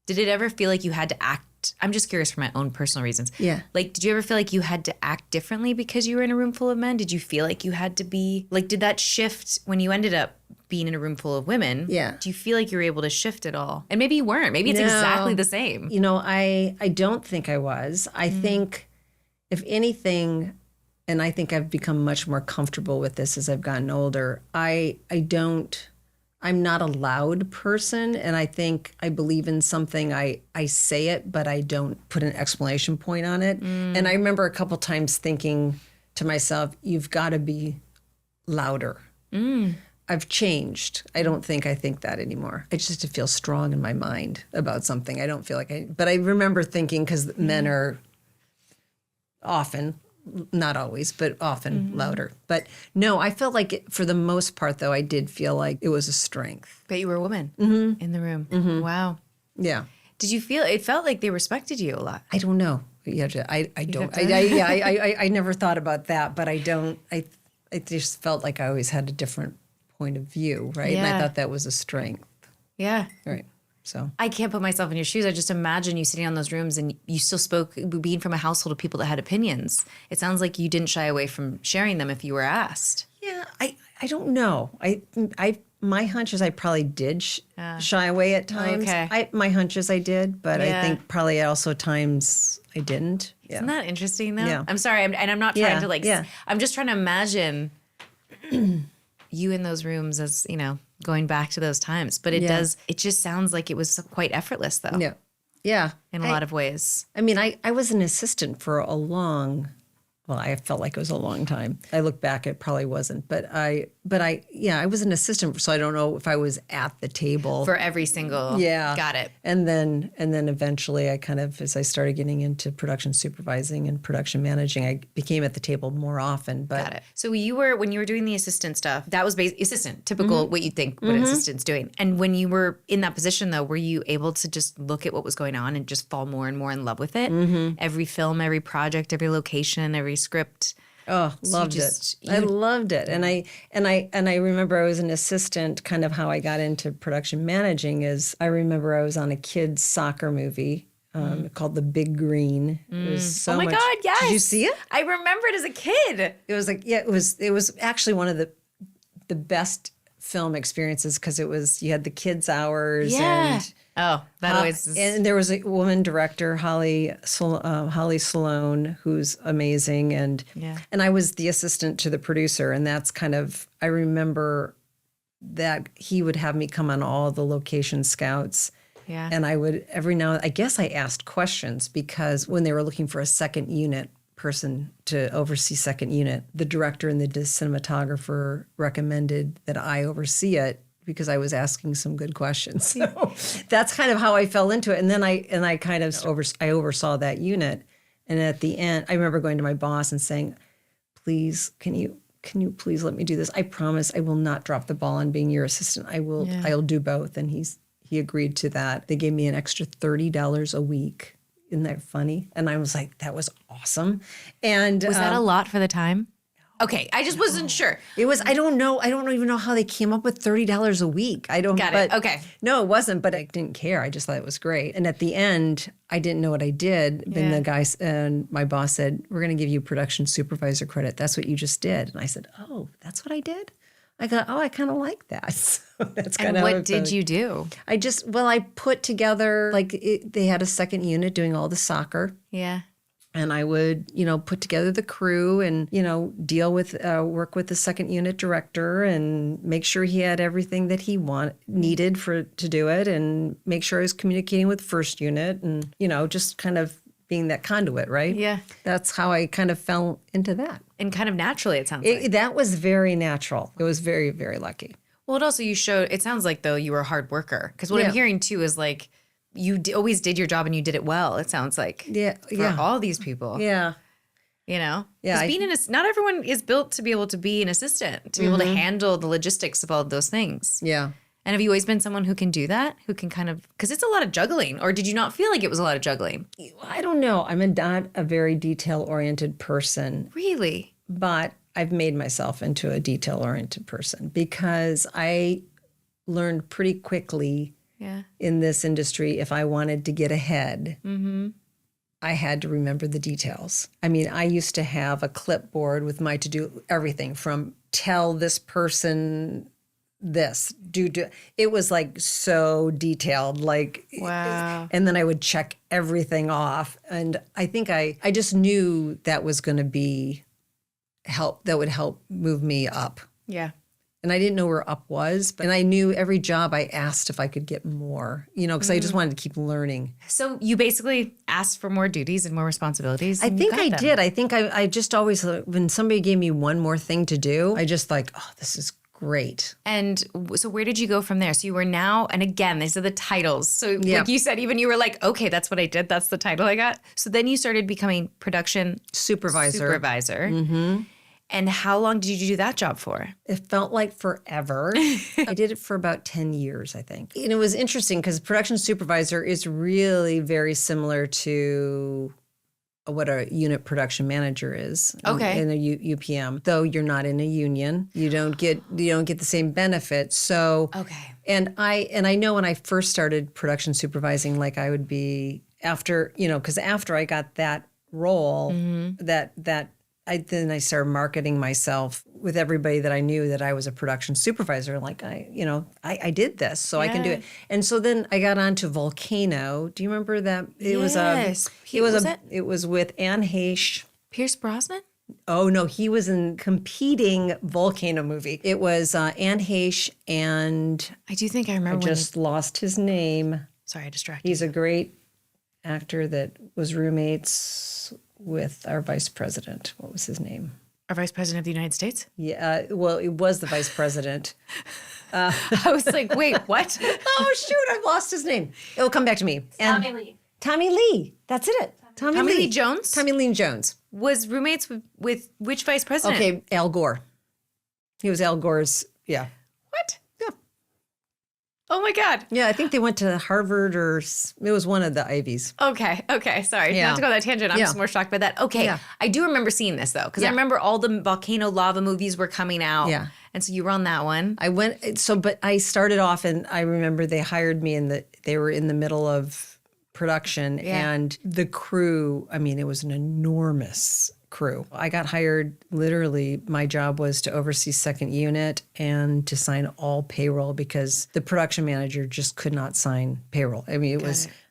did it ever feel like you had to act? I'm just curious for my own personal reasons. Yeah. Like, did you ever feel like you had to act differently because you were in a room full of men? Did you feel like you had to be, like, did that shift when you ended up being in a room full of women? Yeah. Do you feel like you were able to shift at all? And maybe you weren't. Maybe it's exactly the same. I don't think I was. I think, if anything, and I think I've become much more comfortable with this as I've gotten older, I'm not a loud person, and I think I believe in something, I say it, but I don't put an exclamation point on it. And I remember a couple times thinking to myself, you've got to be louder. I've changed. I don't think I think that anymore. I just have to feel strong in my mind about something. I don't feel like but I remember thinking, because men are often, not always, but often louder. But no, I felt like for the most part, though, I did feel like it was a strength. That you were a woman in the room. Wow. Yeah. Did you feel, it felt like they respected you a lot? I don't know. I never thought about that, but I don't. I just felt like I always had a different point of view, right? And I thought that was a strength. Yeah. Right. So I can't put myself in your shoes. I just imagine you sitting on those rooms and you still spoke, being from a household of people that had opinions. It sounds like you didn't shy away from sharing them if you were asked. Yeah, I don't know. My hunch is I probably did shy away at times. Okay. My hunch is I did, but I think probably also times I didn't. Yeah. Isn't that interesting though? Yeah. I'm sorry, I'm not trying to Yeah. I'm just trying to imagine you in those rooms as, going back to those times. But it just sounds like it was quite effortless though. Yeah. Yeah. In a lot of ways. I mean, I was an assistant for I felt like it was a long time. I look back, it probably wasn't, but I was an assistant, so I don't know if I was at the table For every single. Yeah. Got it. And then eventually I kind of, as I started getting into production supervising and production managing, I became at the table more often. But Got it. So when you were doing the assistant stuff, that was assistant, typical what you'd think what an assistant's doing. And when you were in that position though, were you able to just look at what was going on and just fall more and more in love with it? Every film, every project, every location, every script. Oh, loved it. I loved it. And I remember I was an assistant. Kind of how I got into production managing is I remember I was on a kids soccer movie called The Big Green. It was so much. Oh my God, yes. Did you see it? I remember it as a kid. It was like, it was actually one of the best film experiences because you had the kids hours. Yeah. And Oh, that always is. and there was a woman director, Holly Sloan, who's amazing, and I was the assistant to the producer, and that's kind of, I remember that he would have me come on all the location scouts, and I would I guess I asked questions because when they were looking for a second unit person to oversee second unit, the director and the cinematographer recommended that I oversee it, because I was asking some good questions. So that's kind of how I fell into it. And then I kind of oversaw that unit. And at the end, I remember going to my boss and saying, please, can you please let me do this? I promise I will not drop the ball on being your assistant. I'll do both. And he agreed to that. They gave me an extra $30 a week. Isn't that funny? And I was like, that was awesome. And was that a lot for the time? Okay, I just wasn't sure. It was, I don't know. I don't even know how they came up with $30 a week. Got it. Okay. No, it wasn't, but I didn't care. I just thought it was great. And at the end, I didn't know what I did. Then the guys and my boss said, we're going to give you production supervisor credit. That's what you just did. And I said, oh, that's what I did? I got, I kind of like that. So that's kind of. And what did you do? I put together, they had a second unit doing all the soccer. Yeah. And I would, put together the crew and, work with the second unit director and make sure he had everything that he needed to do it, and make sure I was communicating with first unit and, just kind of being that conduit, right? Yeah. That's how I kind of fell into that. And kind of naturally, it sounds like. That was very natural. It was very, very lucky. Well, it also, it sounds like, though, you were a hard worker. Because what I'm hearing, too, is like you always did your job and you did it well, it sounds like. Yeah. For all these people. Yeah. You know? Yeah. Because not everyone is built to be able to be an assistant, to be able to handle the logistics of all of those things. Yeah. And have you always been someone who can do that? Who can kind of, because it's a lot of juggling. Or did you not feel like it was a lot of juggling? I don't know. I'm not a very detail-oriented person. Really? But I've made myself into a detail-oriented person because I learned pretty quickly in this industry, if I wanted to get ahead, I had to remember the details. I mean, I used to have a clipboard with my to-do everything from tell this person this, do. It was like so detailed, like, wow. And then I would check everything off. And I think I just knew that was going to be that would help move me up. Yeah. And I didn't know where up was, and I knew every job I asked if I could get more, because I just wanted to keep learning. So you basically asked for more duties and more responsibilities. I think I did. I think I just always, when somebody gave me one more thing to do, I just like, oh, this is great. And so where did you go from there? So you were now, and again, these are the titles. So like you said, even you were like, okay, that's what I did. That's the title I got. So then you started becoming production supervisor. Mm-hmm. And how long did you do that job for? It felt like forever. I did it for about 10 years, I think. And it was interesting because production supervisor is really very similar to what a unit production manager is in a UPM. Though you're not in a union, you don't get the same benefits. So and I know when I first started production supervising, like I would be because after I got that role, then I started marketing myself with everybody that I knew that I was a production supervisor. Like I did this, so I can do it. And so then I got onto Volcano. Do you remember that? It was with Anne Heche. Pierce Brosnan? Oh no, he was in competing Volcano movie. It was Anne Heche and I do think I remember. I just lost his name. Sorry, I distracted. He's a great actor that was roommates with our vice president. What was his name? Our vice president of the United States? Yeah, well, it was the vice president. I was like, wait, what? Oh, shoot, I've lost his name. It'll come back to me. Tommy Lee. Tommy Lee. That's it. Tommy Lee Jones? Tommy Lee Jones. Was roommates with which vice president? Okay, Al Gore. He was Al Gore's, What? Yeah. Oh my God. Yeah, I think they went to Harvard or it was one of the Ivies. Okay. Sorry. Not to go on that tangent. I'm just more shocked by that. Okay. Yeah. I do remember seeing this though, because I remember all the volcano lava movies were coming out. Yeah. And so you were on that one. But I started off and I remember they hired me they were in the middle of production and the crew, I mean, it was an enormous crew. I got hired, literally, my job was to oversee second unit and to sign all payroll because the production manager just could not sign payroll. I mean,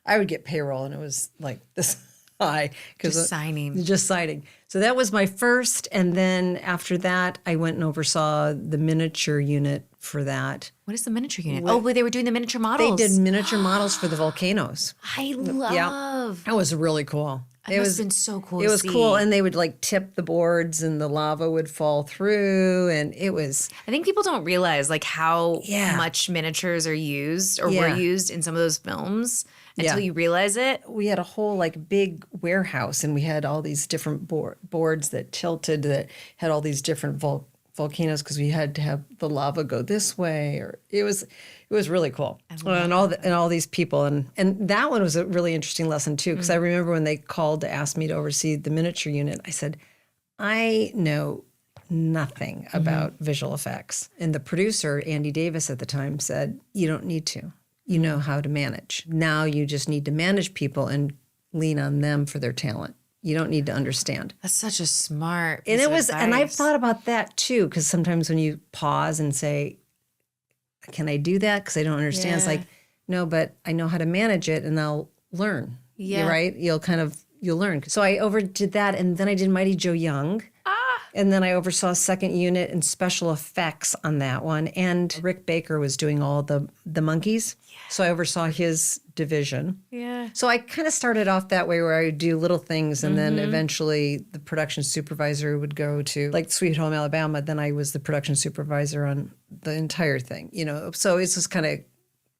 I would get payroll and it was like this high. Just signing. So that was my first. And then after that, I went and oversaw the miniature unit for that. What is the miniature unit? They were doing the miniature models. They did miniature models for the volcanoes. I love. Yeah. That was really cool. It must have been so cool to see. It was cool. And they would like tip the boards and the lava would fall through. And it was. I think people don't realize like how much miniatures are used or were used in some of those films until you realize it. We had a whole like big warehouse and we had all these different boards that tilted that had all these different volcanoes because we had to have the lava go this way, or it was really cool. And all these people and that one was a really interesting lesson too because I remember when they called to ask me to oversee the miniature unit, I said, I know nothing about visual effects. And the producer, Andy Davis at the time, said, you don't need to. You know how to manage. Now you just need to manage people and lean on them for their talent. You don't need to understand. That's such a smart piece and it of was, advice. and I've thought about that too, because sometimes when you pause and say, "Can I do that?" Because I don't understand. It's like, no, but I know how to manage it, and I'll learn. Yeah, right. You'll learn. So I overdid that, and then I did Mighty Joe Young. And then I oversaw second unit and special effects on that one. And Rick Baker was doing all the monkeys. Yeah. So I oversaw his division. Yeah. So I kind of started off that way where I would do little things and then eventually the production supervisor would go to like Sweet Home Alabama. Then I was the production supervisor on the entire thing, you know. So it's just kind of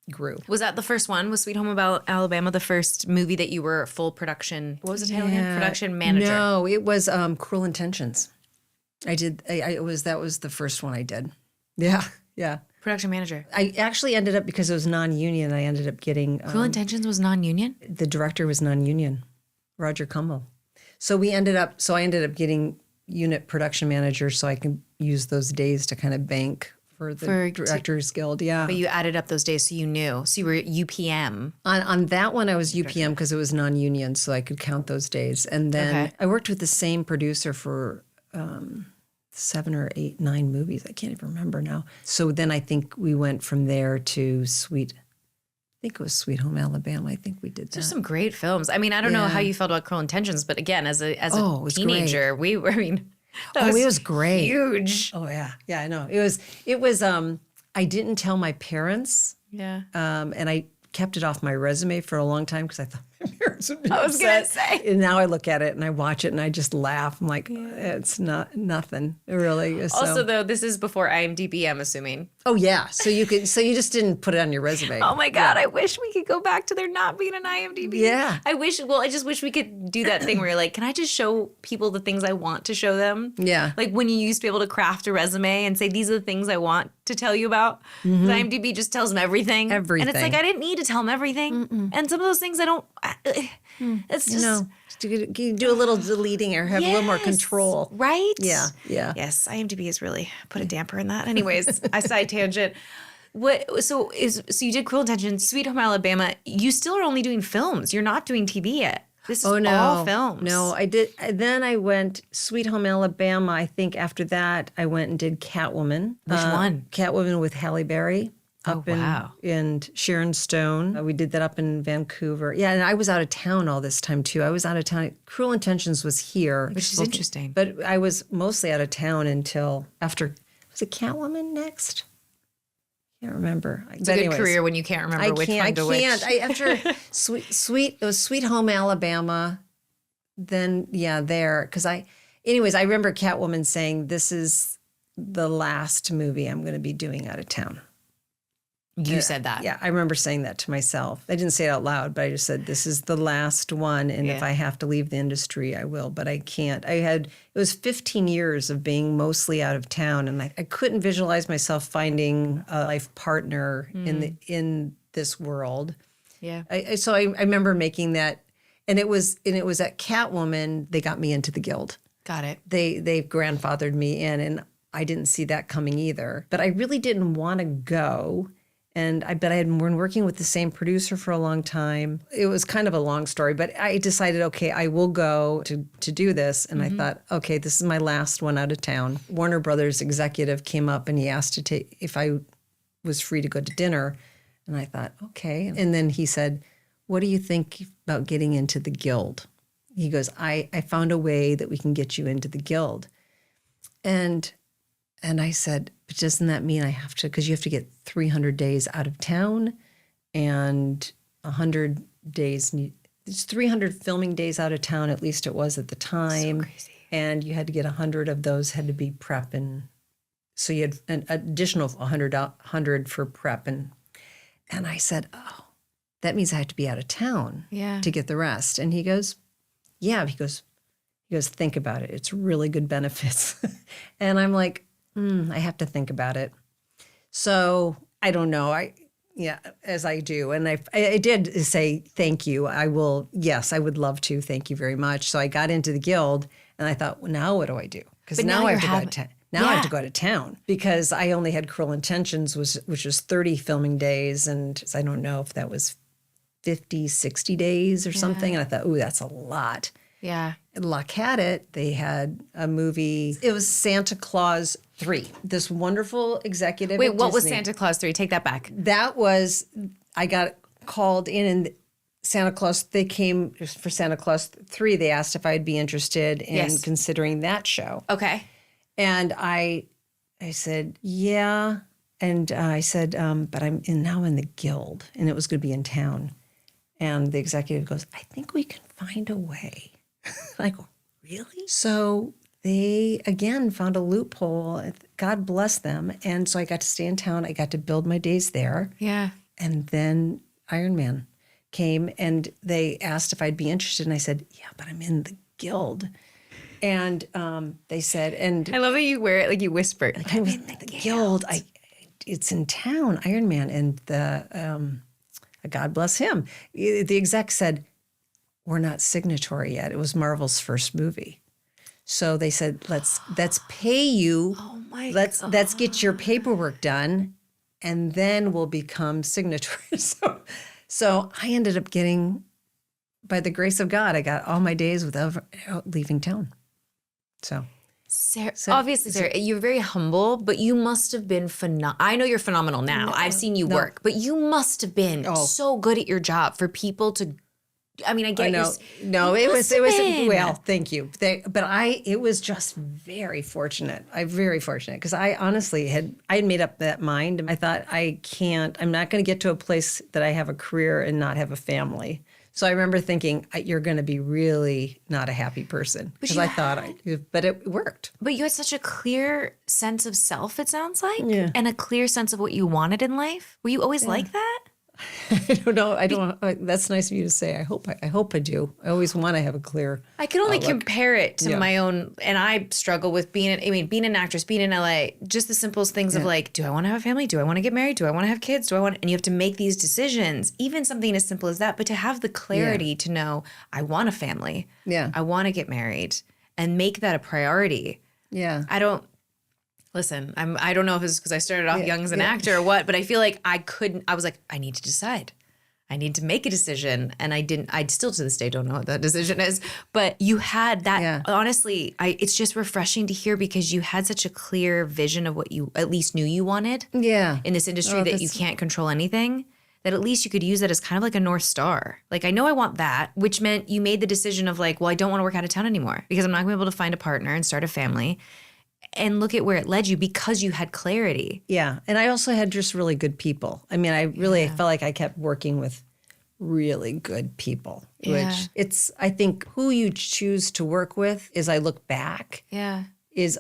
grew. Was that the first one? Was Sweet Home Alabama the first movie that you were full production? What was the title again? Production manager. No, it was Cruel Intentions. That was the first one I did. Yeah, yeah. Production manager. I actually ended up, because it was non-union, I ended up getting... Cruel Intentions was non-union? The director was non-union, Roger Cummel. So I ended up getting unit production manager so I can use those days to kind of bank for the Directors Guild, yeah. But you added up those days so you knew. So you were UPM. On that one, I was UPM because it was non-union, so I could count those days. And then I worked with the same producer for 7 or 8, 9 movies. I can't even remember now. So then I think we went from there to Sweet Home Alabama. I think we did that. There's some great films. I mean, I don't know how you felt about Cruel Intentions, but again, as a teenager, it was great. Huge. Oh yeah. Yeah, I know. It was I didn't tell my parents. Yeah. And I kept it off my resume for a long time because I thought my parents would be I was going to say. And now I look at it and I watch it and I just laugh. I'm like, it's not nothing. It really is. Also, though, this is before IMDb, I'm assuming. Oh, yeah. So you just didn't put it on your resume. Oh, my God. Yeah. I wish we could go back to there not being an IMDb. Yeah. I just wish we could do that thing where you're like, can I just show people the things I want to show them? Yeah. Like when you used to be able to craft a resume and say, these are the things I want to tell you about. Mm-hmm. IMDb just tells them everything. Everything. And it's like, I didn't need to tell them everything. Mm-mm. And some of those things I don't, it's just. No. You do a little deleting or have a little more control. Right? Yeah. Yeah. Yes. IMDb has really put a damper in that. Anyways, I side tangent. So you did Cruel Intentions, Sweet Home Alabama. You still are only doing films. You're not doing TV yet. This is all films. No, I did. Then I went Sweet Home Alabama. I think after that I went and did Catwoman. Which one? Catwoman with Halle Berry. In Sharon Stone. We did that up in Vancouver. Yeah, and I was out of town all this time too. I was out of town. Cruel Intentions was here. Which is interesting. But I was mostly out of town until after, was it Catwoman next? I can't remember. It's a good career when you can't remember which one to which. After it was Sweet Home Alabama, then there. Because I remember Catwoman saying, this is the last movie I'm going to be doing out of town. You said that. Yeah, I remember saying that to myself. I didn't say it out loud, but I just said, this is the last one, and if I have to leave the industry, I will, but I can't. It was 15 years of being mostly out of town, and I couldn't visualize myself finding a life partner in this world. Yeah. So I remember making that, and it was at Catwoman, they got me into the Guild. Got it. They grandfathered me in, and I didn't see that coming either. But I really didn't want to go. And I had been working with the same producer for a long time. It was kind of a long story, but I decided, okay, I will go to do this. And I thought, okay, this is my last one out of town. Warner Brothers executive came up and he asked if I was free to go to dinner. And I thought, okay. And then he said, what do you think about getting into the Guild? He goes, I found a way that we can get you into the Guild. And I said, but doesn't that mean I have to, because you have to get 300 days out of town and 100 days, it's 300 filming days out of town, at least it was at the time. So crazy. And you had to get 100 of those had to be prep. And so you had an additional 100 for prep. And I said, oh, that means I have to be out of town to get the rest. And he goes, yeah. He goes, think about it. It's really good benefits. And I'm like, I have to think about it. So I don't know. As I do. And I did say, thank you. I will. Yes, I would love to. Thank you very much. So I got into the Guild and I thought, well, now what do I do? Because now I have to go to town. Now I have to go to town because I only had Cruel Intentions, which was 30 filming days. And I don't know if that was 50, 60 days or something. And I thought, ooh, that's a lot. Yeah. Luck had it. They had a movie. It was Santa Claus 3. This wonderful executive. Wait, what was Santa Claus 3? Take that back. That was, I got called in and Santa Claus, they came for Santa Claus 3. They asked if I'd be interested in considering that show. Okay. And I said, yeah. And I said, but now in the Guild, and it was going to be in town. And the executive goes, I think we can find a way. I go, really? So they, again, found a loophole. God bless them. And so I got to stay in town. I got to build my days there. Yeah. And then Iron Man came and they asked if I'd be interested. And I said, yeah, but I'm in the Guild. And they said, and I love that you wear it like you whisper. Like, I'm in the Guild. It's in town, Iron Man. And the God bless him. The exec said, we're not signatory yet. It was Marvel's first movie. So they said, let's pay you. Oh my God. Let's get your paperwork done, and then we'll become signatories. So I ended up getting, by the grace of God, I got all my days without leaving town. So Sara, obviously, Sara, you're very humble, but you must have been phenomenal. I know you're phenomenal now. I've seen you work, but you must have been so good at your job for people to. I mean, I get know. No, it was well, thank you. It was just very fortunate. I'm very fortunate because I honestly had made up that mind. I thought I'm not going to get to a place that I have a career and not have a family. So I remember thinking, you're going to be really not a happy person because I thought but it worked. But you had such a clear sense of self, it sounds like, and a clear sense of what you wanted in life. Were you always like that? I don't know. That's nice of you to say. I hope I do. I always want to have a clear. I can only compare it to my own, and I struggle with being an actress, being in LA, just the simplest things of like, do I want to have a family? Do I want to get married? Do I want to have kids? And you have to make these decisions, even something as simple as that, but to have the clarity to know I want a family. Yeah. I want to get married and make that a priority. Yeah. Listen, I don't know if it's because I started off young as an actor or what, but I feel like I was like, I need to decide. I need to make a decision. And I still to this day don't know what that decision is. But you had that, honestly, it's just refreshing to hear because you had such a clear vision of what you at least knew you wanted in this industry that you can't control anything, that at least you could use that as kind of like a North Star. Like, I know I want that, which meant you made the decision of like, well, I don't want to work out of town anymore because I'm not going to be able to find a partner and start a family. And look at where it led you because you had clarity. Yeah. And I also had just really good people. I mean, I felt like I kept working with really good people, which I think who you choose to work with as I look back is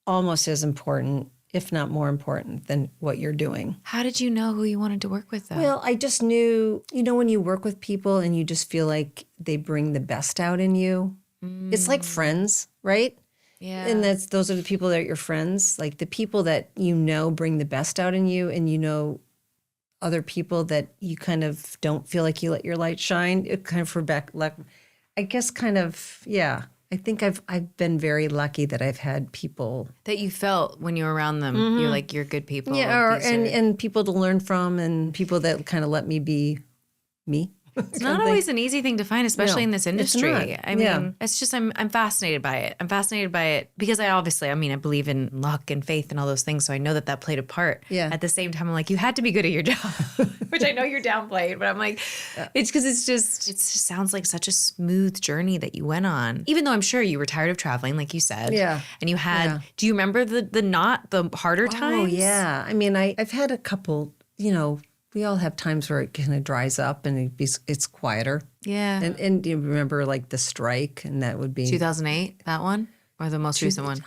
almost as important, if not more important than what you're doing. How did you know who you wanted to work with though? Well, I just knew, when you work with people and you just feel like they bring the best out in you, it's like friends, right? Yeah. And those are the people that are your friends, like the people that bring the best out in you, and other people that you kind of don't feel like you let your light shine. It kind of I guess I think I've been very lucky that I've had people that you felt when you were around them. You're like, you're good people. Yeah, and people to learn from, and people that kind of let me be me. It's not always an easy thing to find, especially in this industry. I mean, it's just I'm fascinated by it. I'm fascinated by it because I believe in luck and faith and all those things. So I know that played a part. Yeah. At the same time, I'm like, you had to be good at your job, which I know you're downplayed, but I'm like, it's because it just sounds like such a smooth journey that you went on. Even though I'm sure you were tired of traveling, like you said. Yeah. And you had, do you remember the harder times? Oh, yeah. I mean, I've had a couple, we all have times where it kind of dries up and it's quieter. Yeah. And you remember like the strike, and that would be 2008, that one, or the most recent one?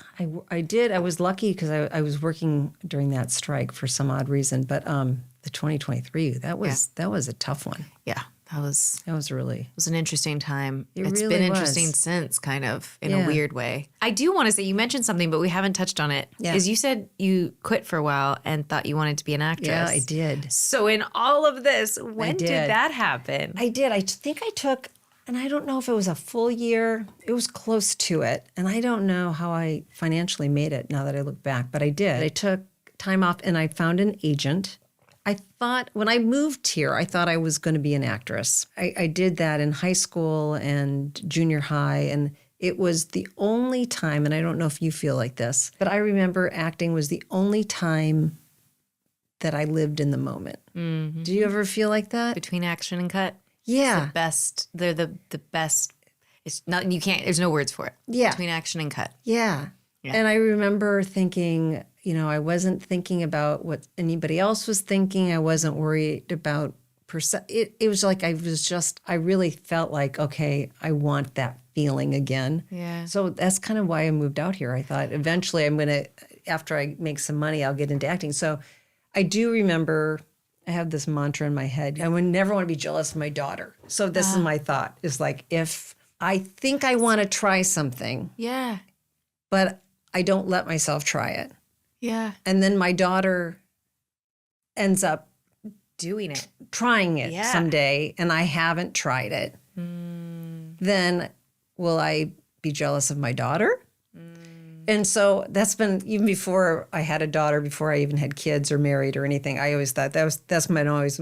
I did. I was lucky because I was working during that strike for some odd reason. But the 2023, that was a tough one. Yeah. That was really. It was an interesting time. It's really been interesting since, kind of, in a weird way. I do want to say, you mentioned something, but we haven't touched on it. Yeah. Is you said you quit for a while and thought you wanted to be an actress. Yeah, I did. So in all of this, when did that happen? I did. I think I took, and I don't know if it was a full year. It was close to it. And I don't know how I financially made it now that I look back, but I did. I took time off and I found an agent. I thought when I moved here, I thought I was going to be an actress. I did that in high school and junior high, and it was the only time, and I don't know if you feel like this, but I remember acting was the only time that I lived in the moment. Mm-hmm. Do you ever feel like that? Between action and cut? Yeah. It's the best. They're the best. It's not, you can't, there's no words for it. Yeah. Between action and cut. Yeah. And I remember thinking, I wasn't thinking about what anybody else was thinking. I wasn't worried about it was like I really felt like, okay, I want that feeling again. Yeah. So that's kind of why I moved out here. I thought eventually after I make some money, I'll get into acting. So I do remember, I have this mantra in my head. I would never want to be jealous of my daughter. So this is my thought, is like, if I think I want to try something, Yeah. but I don't let myself try it. Yeah. And then my daughter ends up Doing it. trying it Yeah. someday and I haven't tried it, then will I be jealous of my daughter? And so that's been, even before I had a daughter, before I even had kids or married or anything, I always thought that's my always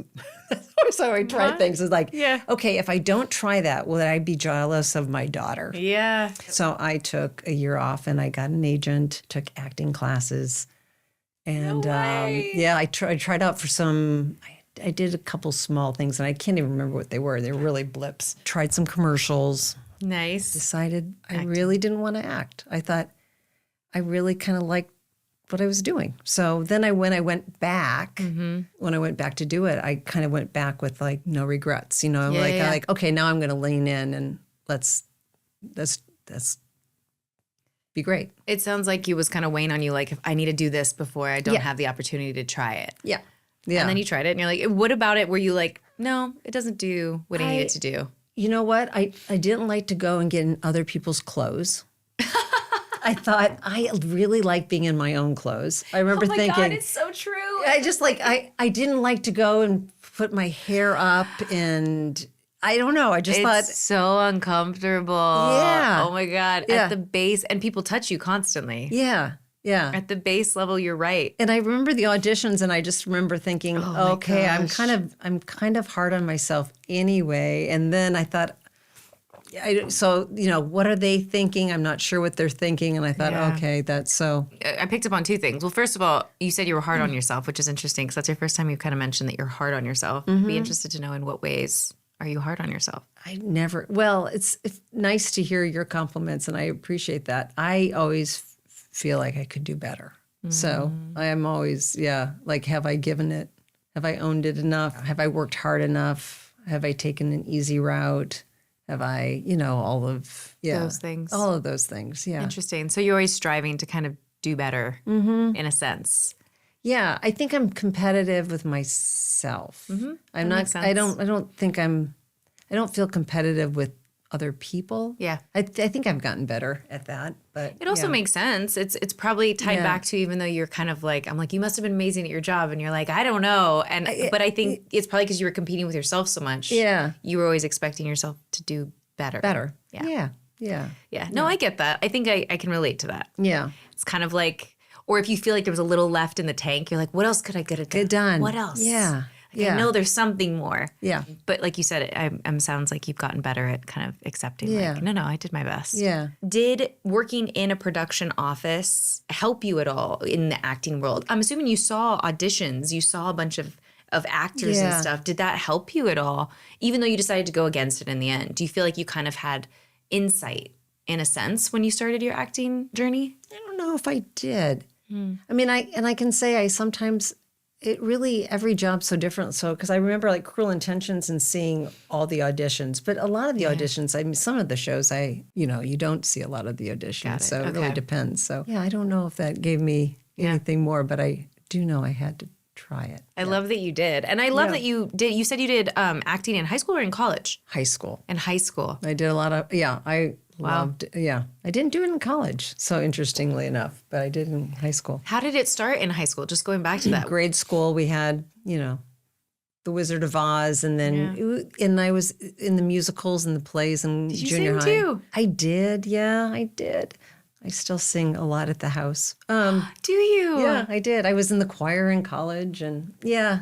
that's always how I try things, is like, okay, if I don't try that, will I be jealous of my daughter? Yeah. So I took a year off and I got an agent, took acting classes. And I tried out for some, I did a couple small things and I can't even remember what they were. They were really blips. Tried some commercials, Nice. decided I really didn't want to act. I thought I really kind of liked what I was doing. So then when I went back, when I went back to do it, I kind of went back with like no regrets, like, okay, now I'm going to lean in and let's be great. It sounds like it was kind of weighing on you, like, if I need to do this before I don't Yeah. have the opportunity to try it. Yeah. Yeah. And then you tried it and you're like, what about it? Were you like, no, it doesn't do what I need it to do? You know what? I didn't like to go and get in other people's clothes. I thought I really like being in my own clothes. I remember thinking, God, it's so true. I just like, I didn't like to go and put my hair up and I don't know. I just thought, It's so uncomfortable. Yeah. Oh my God. Yeah. At the base, and people touch you constantly. yeah. At the base level, you're right. And I remember the auditions and I just remember thinking, my okay, I'm gosh. kind of hard on myself anyway. And then I thought, what are they thinking? I'm not sure what they're thinking. And I thought, Yeah. okay, that's so. I picked up on two things. Well, first of all, you said you were hard on yourself, which is interesting because that's your first time you've kind of mentioned that you're hard on yourself. Be interested to know, in what ways are you hard on yourself? It's nice to hear your compliments and I appreciate that. I always feel like I could do better. So I am always, like, have I given it? Have I owned it enough? Have I worked hard enough? Have I taken an easy route? Have I, all of Those things. All of those things, yeah. Interesting. So you're always striving to kind of do better in a sense. Yeah, I think I'm competitive with myself. I'm not. makes sense. I don't feel competitive with other people. Yeah. I think I've gotten better at that. But It also makes sense. It's probably tied back to, even though you're kind of like, I'm like, you must have been amazing at your job. And you're like, I don't know. But I think it's probably because you were competing with yourself so much. Yeah. You were always expecting yourself to do better. Yeah. Yeah. No, I get that. I think I can relate to that. Yeah. It's kind of like, or if you feel like there was a little left in the tank, you're like, what else could I get done. What else? Yeah. Like, I know there's something more. Yeah. But like you said, it sounds like you've gotten better at kind of accepting, like, no, I did my best. Yeah. Did working in a production office help you at all in the acting world? I'm assuming you saw auditions, you saw a bunch of actors and stuff. Did that help you at all? Even though you decided to go against it in the end, do you feel like you kind of had insight in a sense when you started your acting journey? I don't know if I did. I mean, I can say I sometimes, every job's so different. So, because I remember like Cruel Intentions and seeing all the auditions, but a lot of the auditions, I mean, some of the shows you don't see a lot of the auditions. So it really depends. So yeah, I don't know if that gave me anything more, but I do know I had to try it. I love that you did. And I love that you said you did acting in high school or in college? High school. In high school. I did a lot of, I loved, I didn't do it in college, so interestingly enough, but I did in high school. How did it start in high school? Just going back to that. Grade school, we had, The Wizard of Oz, and then and I was in the musicals and the plays in Did you junior sing high. too? I did, I did. I still sing a lot at the house. Do you? Yeah, I did. I was in the choir in college, and yeah.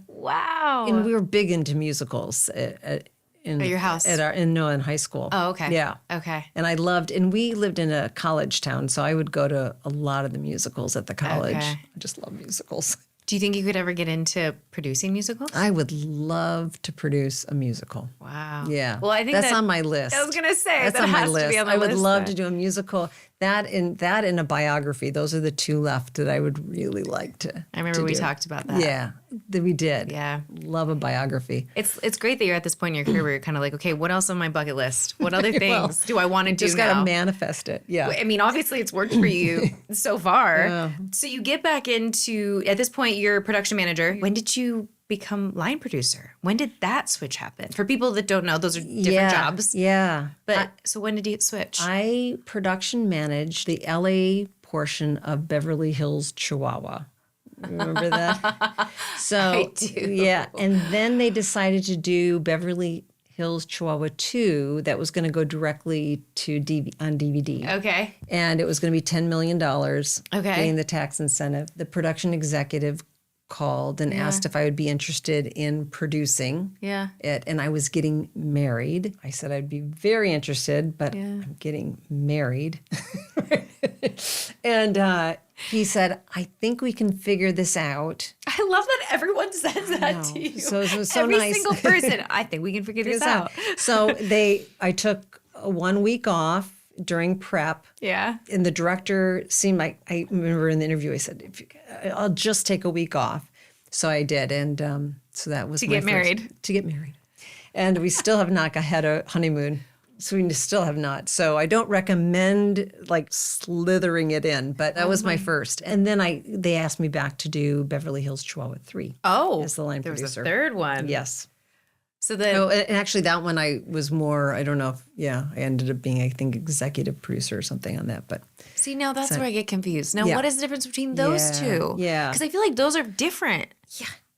Wow. And we were big into musicals at your house? In high school. Oh, okay. Yeah. Okay. And we lived in a college town, so I would go to a lot of the musicals at the college. Okay. I just love musicals. Do you think you could ever get into producing musicals? I would love to produce a musical. Wow. Yeah. Well, I think that's on my list. I was gonna say that's that on my has list. to be on the I would list love then. to do a musical. That and a biography. Those are the two left that I would really like to. I remember we talked about that. Yeah, that we did. Yeah. Love a biography. It's great that you're at this point in your career where you're kind of like, okay, what else on my bucket list? What other things do I want to do Just now? got to manifest it. Yeah. I mean, obviously it's worked for you so far. Yeah. So you get back into, at this point, you're a production manager. When did you become line producer? When did that switch happen? For people that don't know, those are different jobs. Yeah. But so when did you switch? I production managed the LA portion of Beverly Hills, Chihuahua. Remember that? So I do. Yeah, and then they decided to do Beverly Hills, Chihuahua 2 that was going to go directly to on DVD. Okay. And it was going to be $10 million. Okay. Getting the tax incentive. The production executive called and asked if I would be interested in producing Yeah. it. And I was getting married. I said I'd be very interested, but I'm getting married. And he said, I think we can figure this out. I love that everyone says that to you. So it was so Every nice. single person. I think we can figure this out. So I took 1 week off during prep. Yeah. And the director seemed like, I remember in the interview, I said, I'll just take a week off. So I did. And so that was To get married. To get married. And we still have not had a honeymoon. So we still have not. So I don't recommend like slithering it in, but that was my first. And then they asked me back to do Beverly Hills Chihuahua 3. Oh. As the line there producer. was a third one. Yes. So then. Oh, and actually that one I was more, I don't know if, I ended up being, I think, executive producer or something on that. But See, now that's where I get confused. Now, Yeah. what is the difference between those two? Yeah. Because I feel like those are different.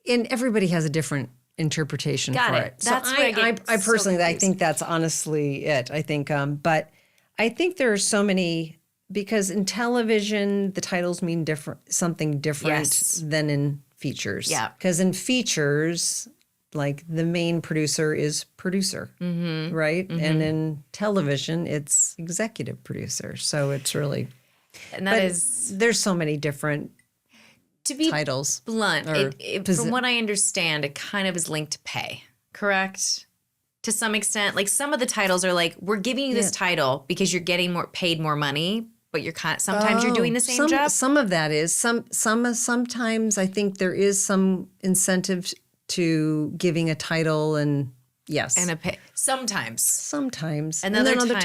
and everybody has a different interpretation Got for it. it. That's so where I get I so personally, I confused. think that's honestly it. I think, but I think there are so many, because in television, the titles mean something different Yes. than in features. Yeah. Because in features, like the main producer is producer, right? And in television, it's executive producer. So it's really, And that is, there's so many different to be titles. blunt, or from what I understand, it kind of is linked to pay, correct? To some extent, like some of the titles are like, we're giving you this title because you're getting paid more money, but you're sometimes you're doing the same job. Some of that is sometimes I think there is some incentive to giving a title and yes. And a pay. Sometimes. Sometimes. And then other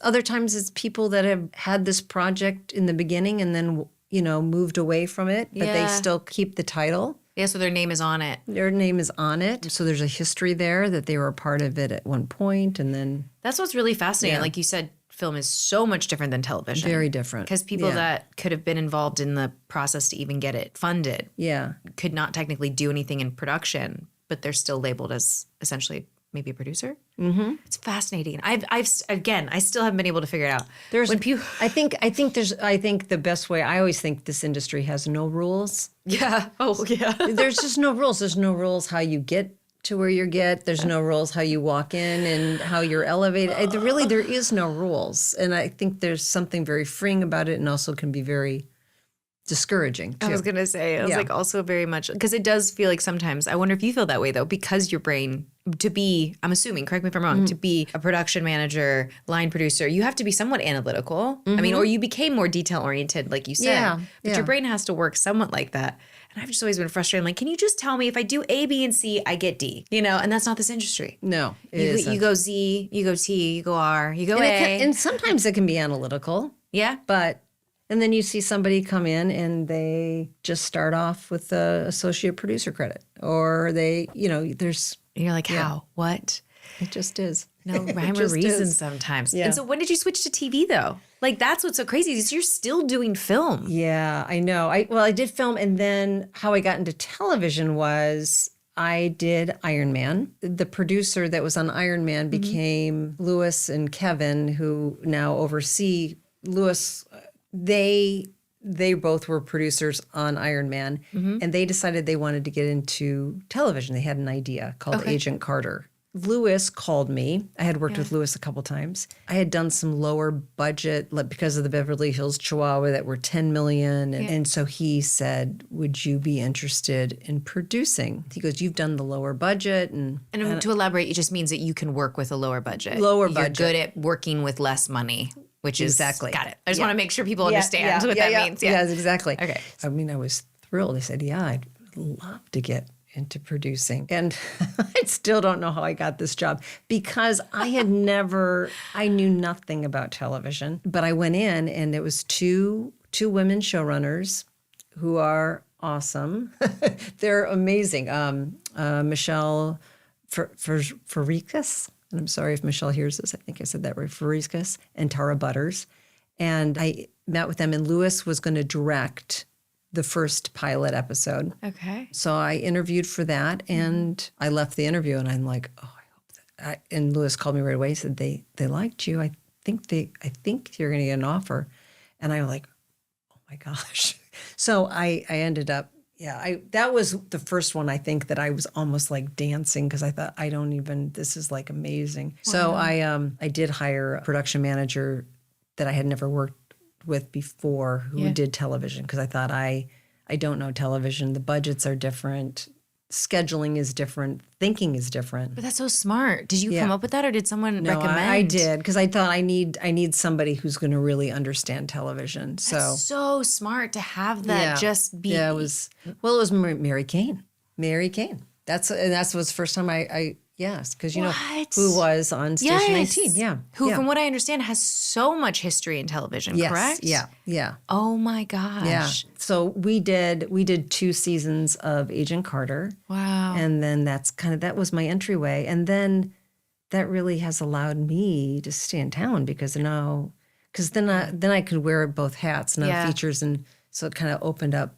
other times it's people that have had this project in the beginning and then moved away from it, but they Yeah. still keep the title. Yeah, so their name is on it. Their name is on it. So there's a history there that they were a part of it at one point and then That's what's really fascinating. Like you said, film is so much different than television. very different. Because people that could have been involved in the process to even get it funded Yeah. could not technically do anything in production, but they're still labeled as essentially maybe a producer. Mm-hmm. It's fascinating. I still haven't been able to figure it out. There's when people, I think the best way, I always think this industry has no rules. yeah, oh yeah, There's just no rules. There's no rules how you get to where you get. There's no rules how you walk in and how you're elevated. There is no rules. And I think there's something very freeing about it and also can be very discouraging too. I was gonna say, I was like also very much because it does feel like sometimes. I wonder if you feel that way though, because your brain to be, I'm assuming, correct me if I'm wrong, to be a production manager, line producer, you have to be somewhat analytical. I mean, or you became more detail oriented, like you said. Yeah, But your brain has to work somewhat like that. And I've just always been frustrated. I'm like, can you just tell me if I do A, B, and C, I get D? And that's not this industry. No, You go Z, you go T, you go R, you go and, A. and sometimes it can be analytical, yeah. and then you see somebody come in and they just start off with the associate producer credit, or they, there's. And you're like, how? What? It just is. No rhyme or just reason is. sometimes. Yeah. And so when did you switch to TV though? Like that's what's so crazy is you're still doing film. Yeah, I know. I did film, and then how I got into television was I did Iron Man. The producer that was on Iron Man became Lewis and Kevin, who now oversee Lewis. They both were producers on Iron Man, and they decided they wanted to get into television. They had an idea called Agent Carter. Lewis called me. I had worked with Lewis a couple times. I had done some lower budget because of the Beverly Hills Chihuahua that were $10 million. And so he said, would you be interested in producing? He goes, you've done the lower budget. And to elaborate, it just means that you can work with a lower budget. Lower You're budget. good at working with less money, which is Exactly. Got it. I just want to make sure people understand what that means. Yeah, exactly. Okay. I mean, I was thrilled. I said, yeah, I'd love to get into producing. And I still don't know how I got this job because I knew nothing about television. But I went in and it was two women showrunners who are awesome. They're amazing. Michelle Farikas, and I'm sorry if Michelle hears this, I think I said that right, Farikas, and Tara Butters. And I met with them, and Lewis was going to direct the first pilot episode. Okay. So I interviewed for that, and I left the interview, and I'm like, oh, I hope that. And Lewis called me right away. He said they liked you. I think you're going to get an offer. And I was like, oh my gosh. So I ended up. Yeah, that was the first one, I think, that I was almost like dancing because I thought, this is like amazing. Wow. So I did hire a production manager that I had never worked with before who did television because I thought I don't know television. The budgets are different. Scheduling is different. Thinking is different. But that's so smart. Did you come up with that or did someone recommend? I did because I thought I need somebody who's going to really understand television. That's so smart to have that just be. Yeah, it was Mary Kane. Mary Kane. That's was the first time yes, because you know who was on Station 19. Yeah. Who, from what I understand, has so much history in television, correct? Yeah. Oh my gosh. Yeah. So we did 2 seasons of Agent Carter. Wow. And then that was my entryway. And then that really has allowed me to stay in town because then I could wear both hats, features, and so it kind of opened up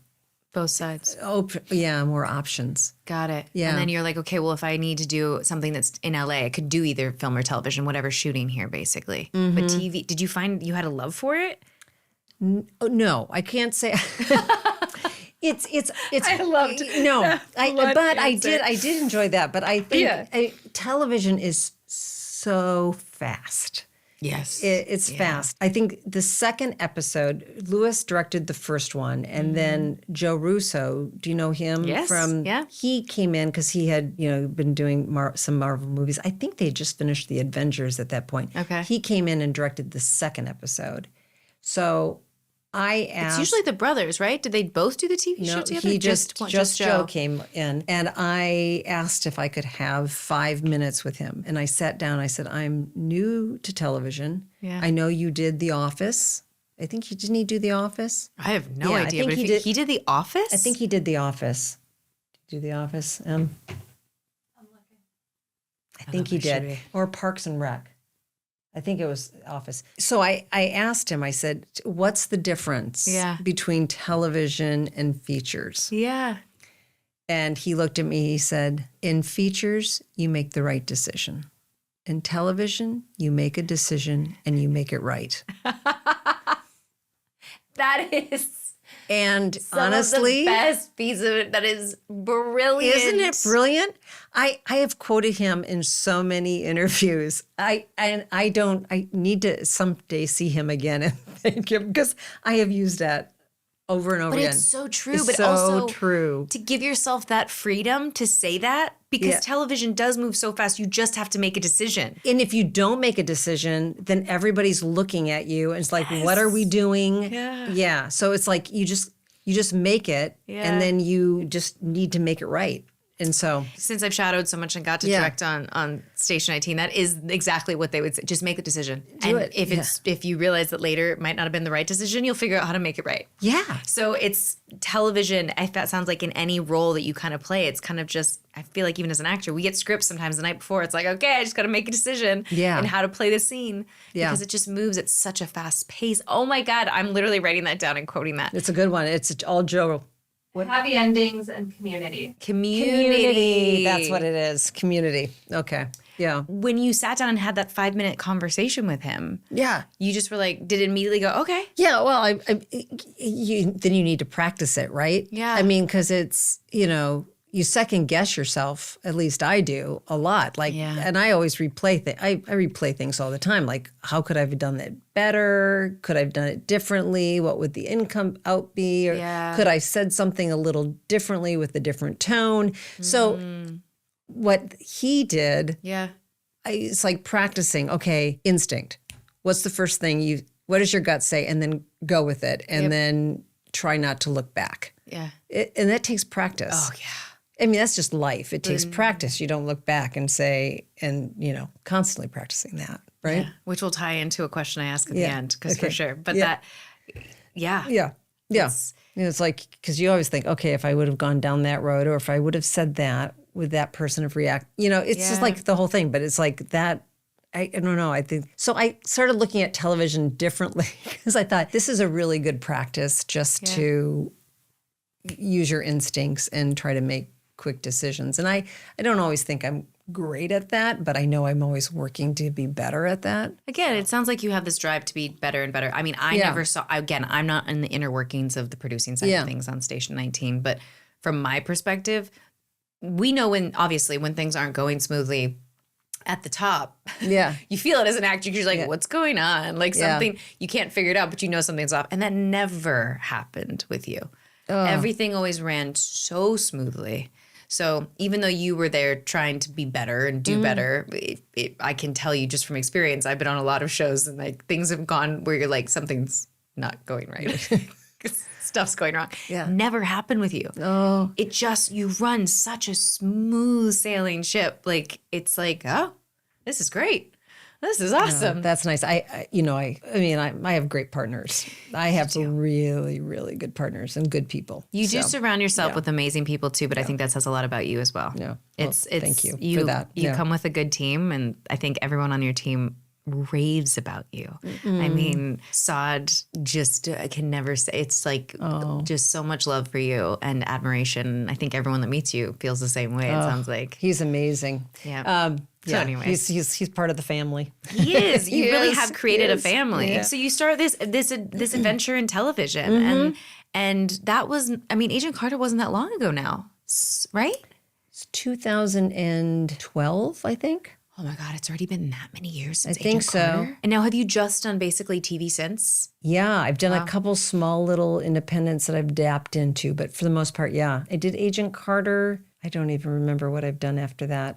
both sides. More options. Got it. Yeah. And then you're like, okay, well, if I need to do something that's in LA, I could do either film or television, whatever's shooting here, basically. Mm-hmm. But TV, did you find you had a love for it? No, I can't say. It's. I loved I did enjoy that. But I think television is so fast. Yes. It's fast. I think the second episode, Lewis directed the first one, and then Joe Russo, do you know him? Yes. He came in because he had been doing some Marvel movies. I think they had just finished the Avengers at that point. Okay. He came in and directed the second episode. So I asked. It's usually the brothers, right? Did they both do the TV show together? He just Joe came in, and I asked if I could have 5 minutes with him. And I sat down. I said, "I'm new to television. Yeah. I know you did The Office. I think didn't he do The Office? I have no idea. But he did The Office. I think he did The Office. Do The Office? I'm looking. I think he did, or Parks and Rec. I think it was Office. So I asked him, I said, what's the difference between television and features? Yeah. And he looked at me, he said, in features, you make the right decision. In television, you make a decision and you make it right. That is honestly, of the best piece of it. That is brilliant. Isn't it brilliant? I have quoted him in so many interviews. I need to someday see him again and thank him because I have used that over and over again. But it's so true. It's but so also true. To give yourself that freedom to say that because television does move so fast. You just have to make a decision. And if you don't make a decision, then everybody's looking at you and it's like, what are we doing? Yeah. So it's like you just make it and then you just need to make it right. And so since I've shadowed so much and got to direct on Station 19, that is exactly what they would say. Just make the decision. Do it. If you realize that later it might not have been the right decision, you'll figure out how to make it right. Yeah. So it's television. That sounds like in any role that you kind of play, it's kind of just, I feel like even as an actor, we get scripts sometimes the night before. It's like, okay, I just got to make a decision and how to play the scene because it just moves at such a fast pace. Oh my God. I'm literally writing that down and quoting that. It's a good one. It's all Joe. Happy endings and community. Community. That's what it is. Community. Okay. Yeah. When you sat down and had that 5-minute conversation with him, you just were like, did it immediately go, okay? Yeah. Well, then you need to practice it, right? Yeah. I mean, because it's, you you second guess yourself, at least I do, a lot. Like, and I always replay things. I replay things all the time. Like, how could I have done it better? Could I have done it differently? What would the income out be? Or could I have said something a little differently with a different tone? So what he did, it's like practicing, okay, instinct. What's the first thing what does your gut say? And then go with it. And then try not to look back. Yeah. And that takes practice. Oh, yeah. I mean, that's just life. It takes practice. You don't look back and say, and, constantly practicing that, right? Yeah. Which will tie into a question I ask at the end, because for sure. But Yeah. It's like, because you always think, okay, if I would have gone down that road or if I would have said that, would that person have reacted? It's just like the whole thing, but it's like that. I don't know. I think so. I started looking at television differently because I thought this is a really good practice just to use your instincts and try to make quick decisions. And I don't always think I'm great at that, but I know I'm always working to be better at that. Again, it sounds like you have this drive to be better and better. I mean, I never saw, again, I'm not in the inner workings of the producing side of things on Station 19, but from my perspective, we know when things aren't going smoothly at the top. Yeah. You feel it as an actor. You're like, what's going on? Like something, you can't figure it out, but you know something's off. And that never happened with you. Everything always ran so smoothly. So even though you were there trying to be better and do better, I can tell you just from experience, I've been on a lot of shows and like things have gone where you're like, something's not going right. Stuff's going wrong. Yeah. Never happened with you. Oh. It just, you run such a smooth sailing ship. Like, it's like, oh, this is great. This is awesome. That's nice. I have great partners. I have really, really good partners and good people. You do surround yourself with amazing people too, but I think that says a lot about you as well. Yeah. It's thank you for that. You come with a good team, and I think everyone on your team raves about you. I mean, Saad I can never say, it's like just so much love for you and admiration. I think everyone that meets you feels the same way, it sounds like. He's amazing. Yeah. So anyway, he's part of the family. He is. You really have created a family. Yeah. So you start this adventure in television, and that was, I mean, Agent Carter wasn't that long ago now, right? It's 2012, I think. Oh my God, it's already been that many years since I think Agent Carter? so. And now have you just done basically TV since? Yeah, I've done a couple small little independents that I've dapped into, but for the most part, I did Agent Carter. I don't even remember what I've done after that.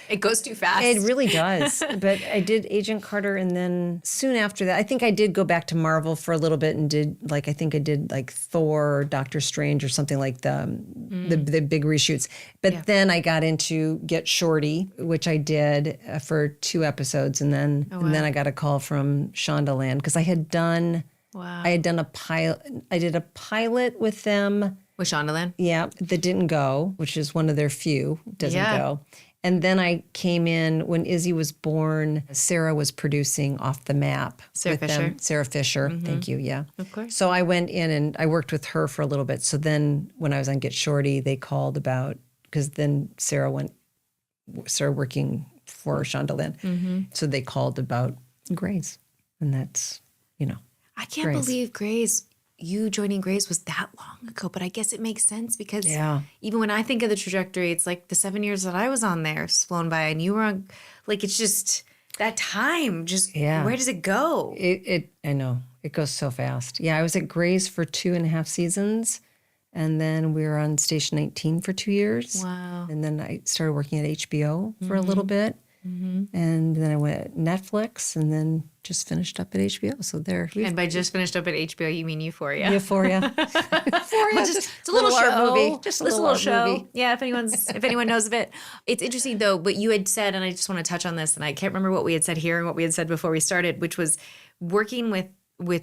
It goes too fast. It really does. But I did Agent Carter, and then soon after that, I think I did go back to Marvel for a little bit and did I did Thor or Doctor Strange or something like the big reshoots. But then I got into Get Shorty, which I did for 2 episodes, and then I got a call from Shondaland because I had done a pilot. I did a pilot with them. With Shondaland? Yeah, that didn't go, which is one of their few, doesn't go. And then I came in when Izzy was born. Sarah was producing Off the Map. Sarah Fisher. Sarah Fisher, thank you, yeah. Of course. So I went in and I worked with her for a little bit. So then when I was on Get Shorty, they called about, because then Sarah started working for Shondaland. So they called about Grey's. And that's, I can't believe Grey's. You joining Grey's was that long ago, but I guess it makes sense because even when I think of the trajectory, it's like the 7 years that I was on there has flown by, and you were on, like, it's just that time. Just where does it go? I know it goes so fast. Yeah, I was at Grey's for 2.5 seasons, and then we were on Station 19 for 2 years. Wow! And then I started working at HBO for a little bit. And then I went at Netflix and then just finished up at HBO. So there. And by just finished up at HBO, you mean Euphoria? Euphoria. It's a little show. Movie. Just a little show. movie. Yeah, if anyone knows of it. It's interesting though, but you had said, and I just want to touch on this, and I can't remember what we had said here and what we had said before we started, which was working with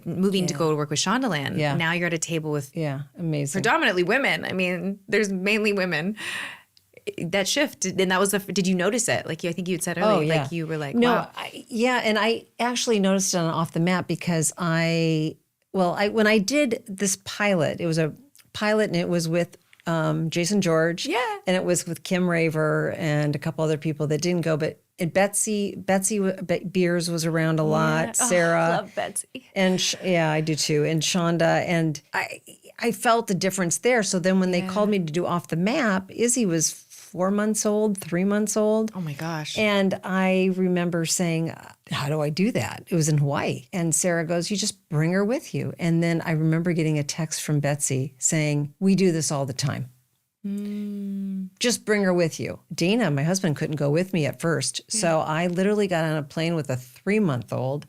moving to go to work with Shondaland. Yeah. Now you're at a table with amazing. Predominantly women. I mean, there's mainly women. That shift, and that was did you notice it? Like I think you had said earlier, like you were like, wow. And I actually noticed it on Off the Map because when I did this pilot, it was a pilot and it was with Jason George. Yeah. And it was with Kim Raver and a couple other people that didn't go, but Betsy Beers was around a lot. Sarah. Love Betsy. And I do too. And Shonda. And I felt the difference there. So then when they called me to do Off the Map, Izzy was 4 months old, 3 months old. Oh my gosh. And I remember saying, how do I do that? It was in Hawaii. And Sarah goes, you just bring her with you. And then I remember getting a text from Betsy saying, we do this all the time. Just bring her with you. Dana, my husband, couldn't go with me at first. So I literally got on a plane with a 3-month-old,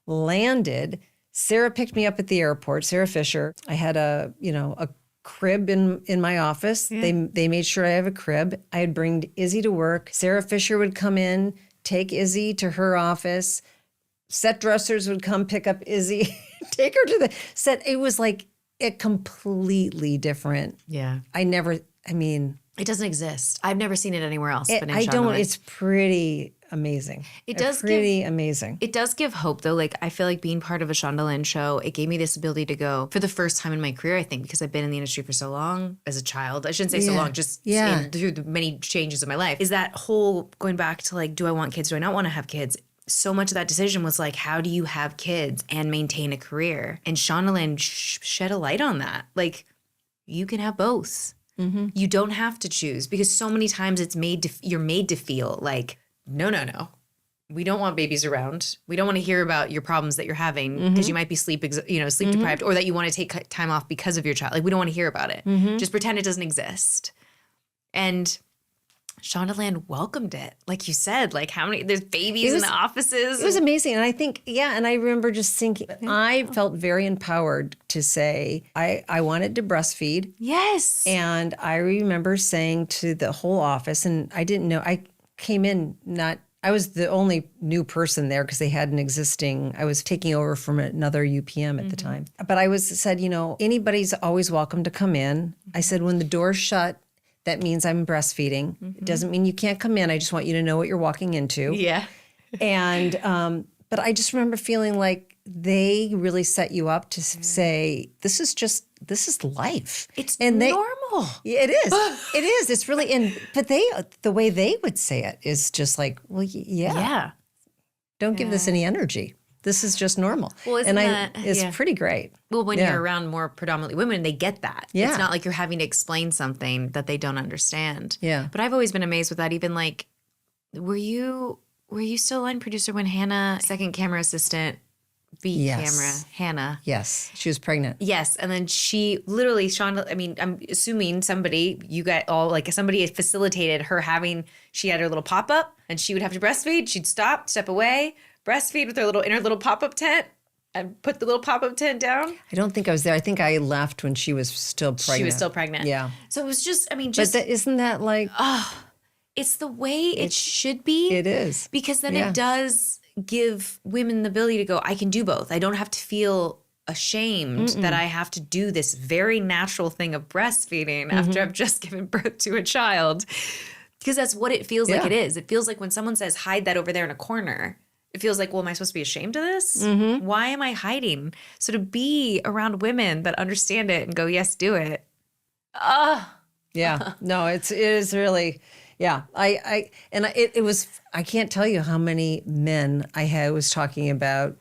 landed. Sarah picked me up at the airport, Sarah Fisher. I had a crib in my office. They made sure I have a crib. I'd bring Izzy to work. Sarah Fisher would come in, take Izzy to her office. Set dressers would come pick up Izzy, take her to the set. It was like a completely different. Yeah. It doesn't exist. I've never seen it anywhere else. But in Shondaland. It's pretty amazing. Amazing. It does give hope, though. Like, I feel like being part of a Shondaland show, it gave me this ability to go for the first time in my career, I think, because I've been in the industry for so long as a child. I shouldn't say so long, just through the many changes of my life. Is that whole going back to like, do I want kids? Do I not want to have kids? So much of that decision was like, how do you have kids and maintain a career? And Shondaland shed a light on that. Like, you can have both. Mm-hmm. You don't have to choose, because so many times you're made to feel like, no. We don't want babies around. We don't want to hear about your problems that you're having because you might be sleep deprived, or that you want to take time off because of your child. Like, we don't want to hear about it. Just pretend it doesn't exist. And Shondaland welcomed it. Like you said, like there's babies in the offices. It was amazing. And I think, and I remember just thinking, I felt very empowered to say, I wanted to breastfeed. Yes. And I remember saying to the whole office, and I didn't know, I came in I was the only new person there because they had I was taking over from another UPM at the time. But I said, anybody's always welcome to come in. I said, when the door's shut, that means I'm breastfeeding. It doesn't mean you can't come in. I just want you to know what you're walking into. Yeah. And, but I just remember feeling like they really set you up to say, this is life. It's normal. It is. It is. It's really, but the way they would say it is just like, well, yeah. Don't give this any energy. This is just normal. Well, it's pretty great. Well, when you're around more predominantly women, they get that. Yeah. It's not like you're having to explain something that they don't understand. Yeah. But I've always been amazed with that. Even like, were you still line producer when Hannah, second camera assistant, camera, Hannah? Yes. She was pregnant. Yes. And then she literally, Shonda, I'm assuming somebody facilitated her she had her little pop-up and she would have to breastfeed. She'd step away, breastfeed with in her little pop-up tent, and put the little pop-up tent down. I don't think I was there. I think I left when she was still pregnant. She was still pregnant. Yeah. So it was just, But isn't that like... it's the way it should be. It is. Because then it does give women the ability to go, I can do both. I don't have to feel ashamed that I have to do this very natural thing of breastfeeding after I've just given birth to a child. Because that's what it feels like it is. It feels like when someone says, hide that over there in a corner, it feels like, well, am I supposed to be ashamed of this? Why am I hiding? So to be around women that understand it and go, yes, do it. Yeah. No, it is really, yeah. It was, I can't tell you how many men I was talking about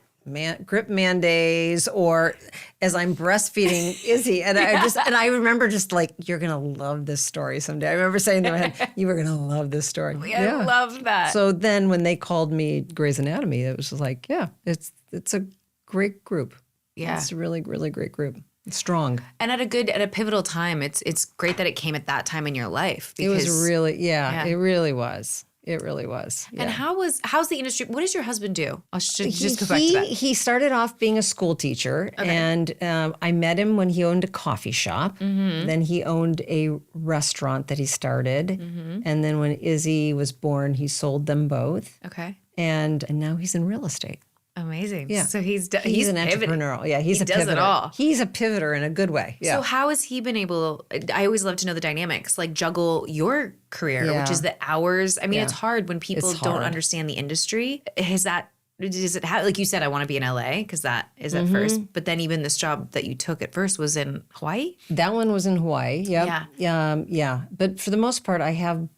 grip man days, or as I'm breastfeeding Izzy. And I remember just like, you're going to love this story someday. I remember saying to them, you were going to love this story. I love that. So then when they called me Grey's Anatomy, it was just like, it's a great group. Yeah. It's a really, really great group. It's strong. And at a pivotal time, it's great that it came at that time in your life. It was really, it really was. It really was. Yeah. And how's the industry? What does your husband do? I should just go back to that. He started off being a school teacher, and I met him when he owned a coffee shop. Then he owned a restaurant that he started, and then when Izzy was born, he sold them both. Okay. And now he's in real estate. Amazing. Yeah. So he's an entrepreneurial. Yeah, he does it all. He's a pivoter in a good way. Yeah. So how has he been able? I always love to know the dynamics. Like juggle your career, which is the hours. I mean, it's hard when people don't understand the industry. Has that does it have, like you said, I want to be in LA because that is at first. But then even this job that you took at first was in Hawaii? That one was in Hawaii. Yep. Yeah. Yeah. But for the most part, I have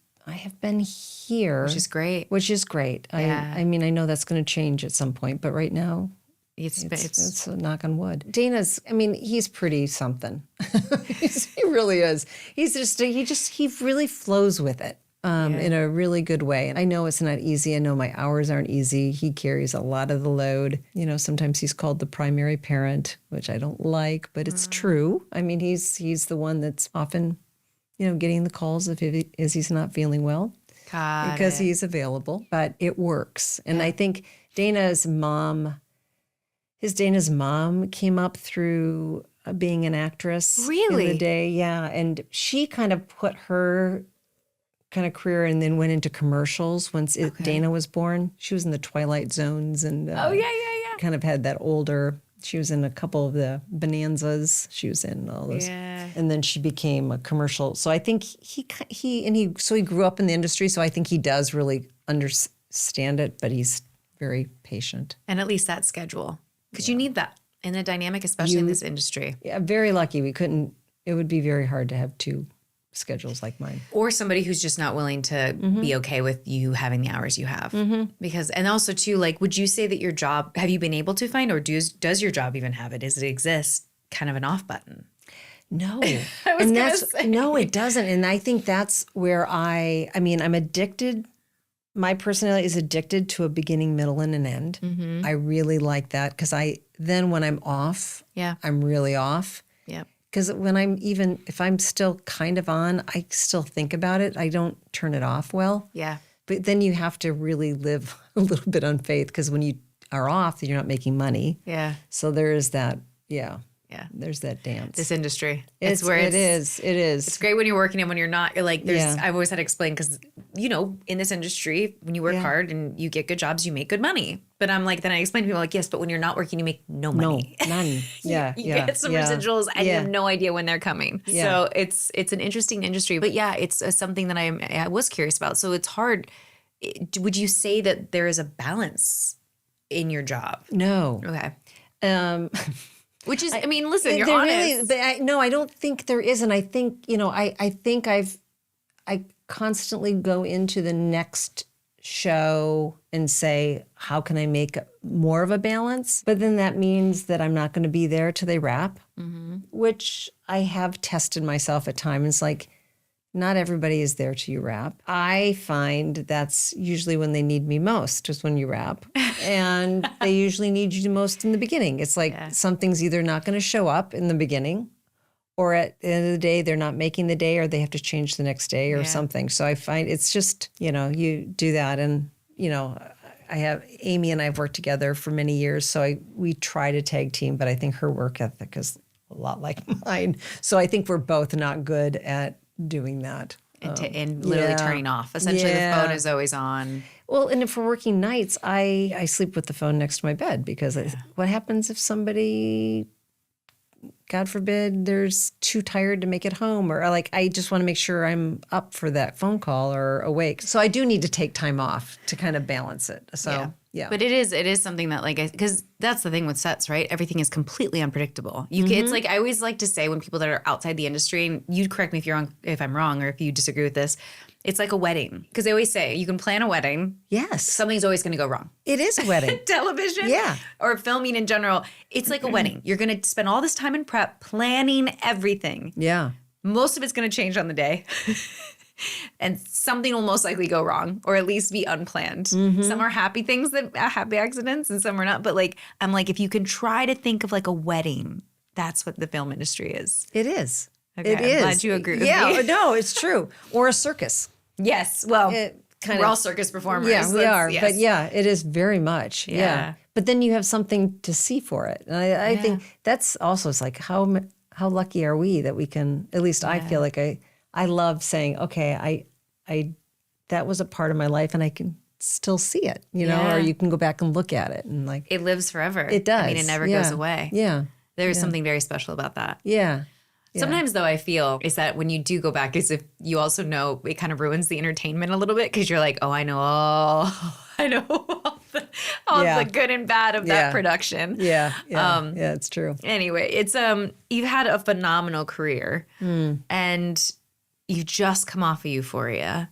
been here. Which is great. I mean, I know that's going to change at some point, but right now, It's a knock on wood. Dana's, I mean, he's pretty something. He really is. He really flows with it in a really good way. And I know it's not easy. I know my hours aren't easy. He carries a lot of the load. You know, sometimes he's called the primary parent, which I don't like, but it's true. I mean, he's the one that's often, you know, getting the calls if he's not feeling well. Because he's available, but it works. And I think Dana's mom came up through being an actress in the day. Yeah. And she kind of put her kind of career and then went into commercials once Dana was born. She was in the Twilight Zones and kind of had that older, she was in a couple of the Bonanzas. She was in all those. Yeah. And then she became a commercial. So I think he grew up in the industry. So I think he does really understand it, but he's very patient. And at least that schedule. Because you need that in the dynamic, especially in this industry. Yeah, very lucky. It would be very hard to have two schedules like mine. Or somebody who's just not willing to be okay with you having the hours you have. Because, and also too, like, would you say that your job, have you been able to find, or does your job even have it? Does it exist kind of an off button? No. No, it doesn't. And I think that's where I'm addicted. My personality is addicted to a beginning, middle, and an end. I really like that because then when I'm off, I'm really off. Yeah. Because if I'm still kind of on, I still think about it. I don't turn it off well. Yeah. But then you have to really live a little bit on faith because when you are off, you're not making money. Yeah. So there is that, yeah. There's that dance. This industry. It is. It's great when you're working and when you're not. You're like, I've always had to explain because, you know, in this industry, when you work hard and you get good jobs, you make good money. But I'm like, then I explain to people like, yes, but when you're not working, you make no money. No, none. Yeah. You get some residuals and you have no idea when they're coming. Yeah. So it's an interesting industry. But yeah, it's something that I was curious about. So it's hard. Would you say that there is a balance in your job? No. Okay. Which is, I mean, listen, you're honest. Really, but I don't think there is. And I think, you know, I think I constantly go into the next show and say, how can I make more of a balance? But then that means that I'm not going to be there till they wrap, which I have tested myself at times. It's like, not everybody is there till you wrap. I find that's usually when they need me most, is when you wrap. And they usually need you the most in the beginning. It's like something's either not going to show up in the beginning, or at the end of the day, they're not making the day, or they have to change the next day or something. So I find it's just, you know, you do that. And, you know, Amy and I have worked together for many years. So we try to tag team, but I think her work ethic is a lot like mine. So I think we're both not good at doing that. And literally turning off. Essentially, the phone is always on. Well, and if we're working nights, I sleep with the phone next to my bed because what happens if somebody, God forbid, there's too tired to make it home, or like I just want to make sure I'm up for that phone call or awake. So I do need to take time off to kind of balance it. So yeah. But it is something that because that's the thing with sets, right? Everything is completely unpredictable. It's like, I always like to say when people that are outside the industry, and you correct me if I'm wrong or if you disagree with this, it's like a wedding. Because they always say you can plan a wedding. Yes. Something's always going to go wrong. It is a wedding. Television. Yeah. Or filming in general. It's like a wedding. You're going to spend all this time in prep, planning everything. Yeah. Most of it's going to change on the day. And something will most likely go wrong, or at least be unplanned. Some are happy things, happy accidents, and some are not. But like, I'm like, if you can try to think of like a wedding, that's what the film industry is. It is. Okay, it I'm is. glad you agree with me. Yeah, no, it's true. Or a circus. Yes. Well, we're all circus performers. Yeah, we are. Yes. But yeah, it is very much. Yeah. But then you have something to see for it. And I think that's also, it's like, how lucky are we that we can, at least I feel like I love saying, okay, I that was a part of my life and I can still see it, you know, or you can go back and look at it and like. It lives forever. It does. I mean, it never goes away. Yeah. There's something very special about that. Yeah. Sometimes, though, I feel is that when you do go back, is if you also know it kind of ruins the entertainment a little bit because you're like, oh, I know all the all Yeah. the good and bad of Yeah. that production. Yeah, it's true. Anyway, it's you've had a phenomenal career, and you just come off of Euphoria.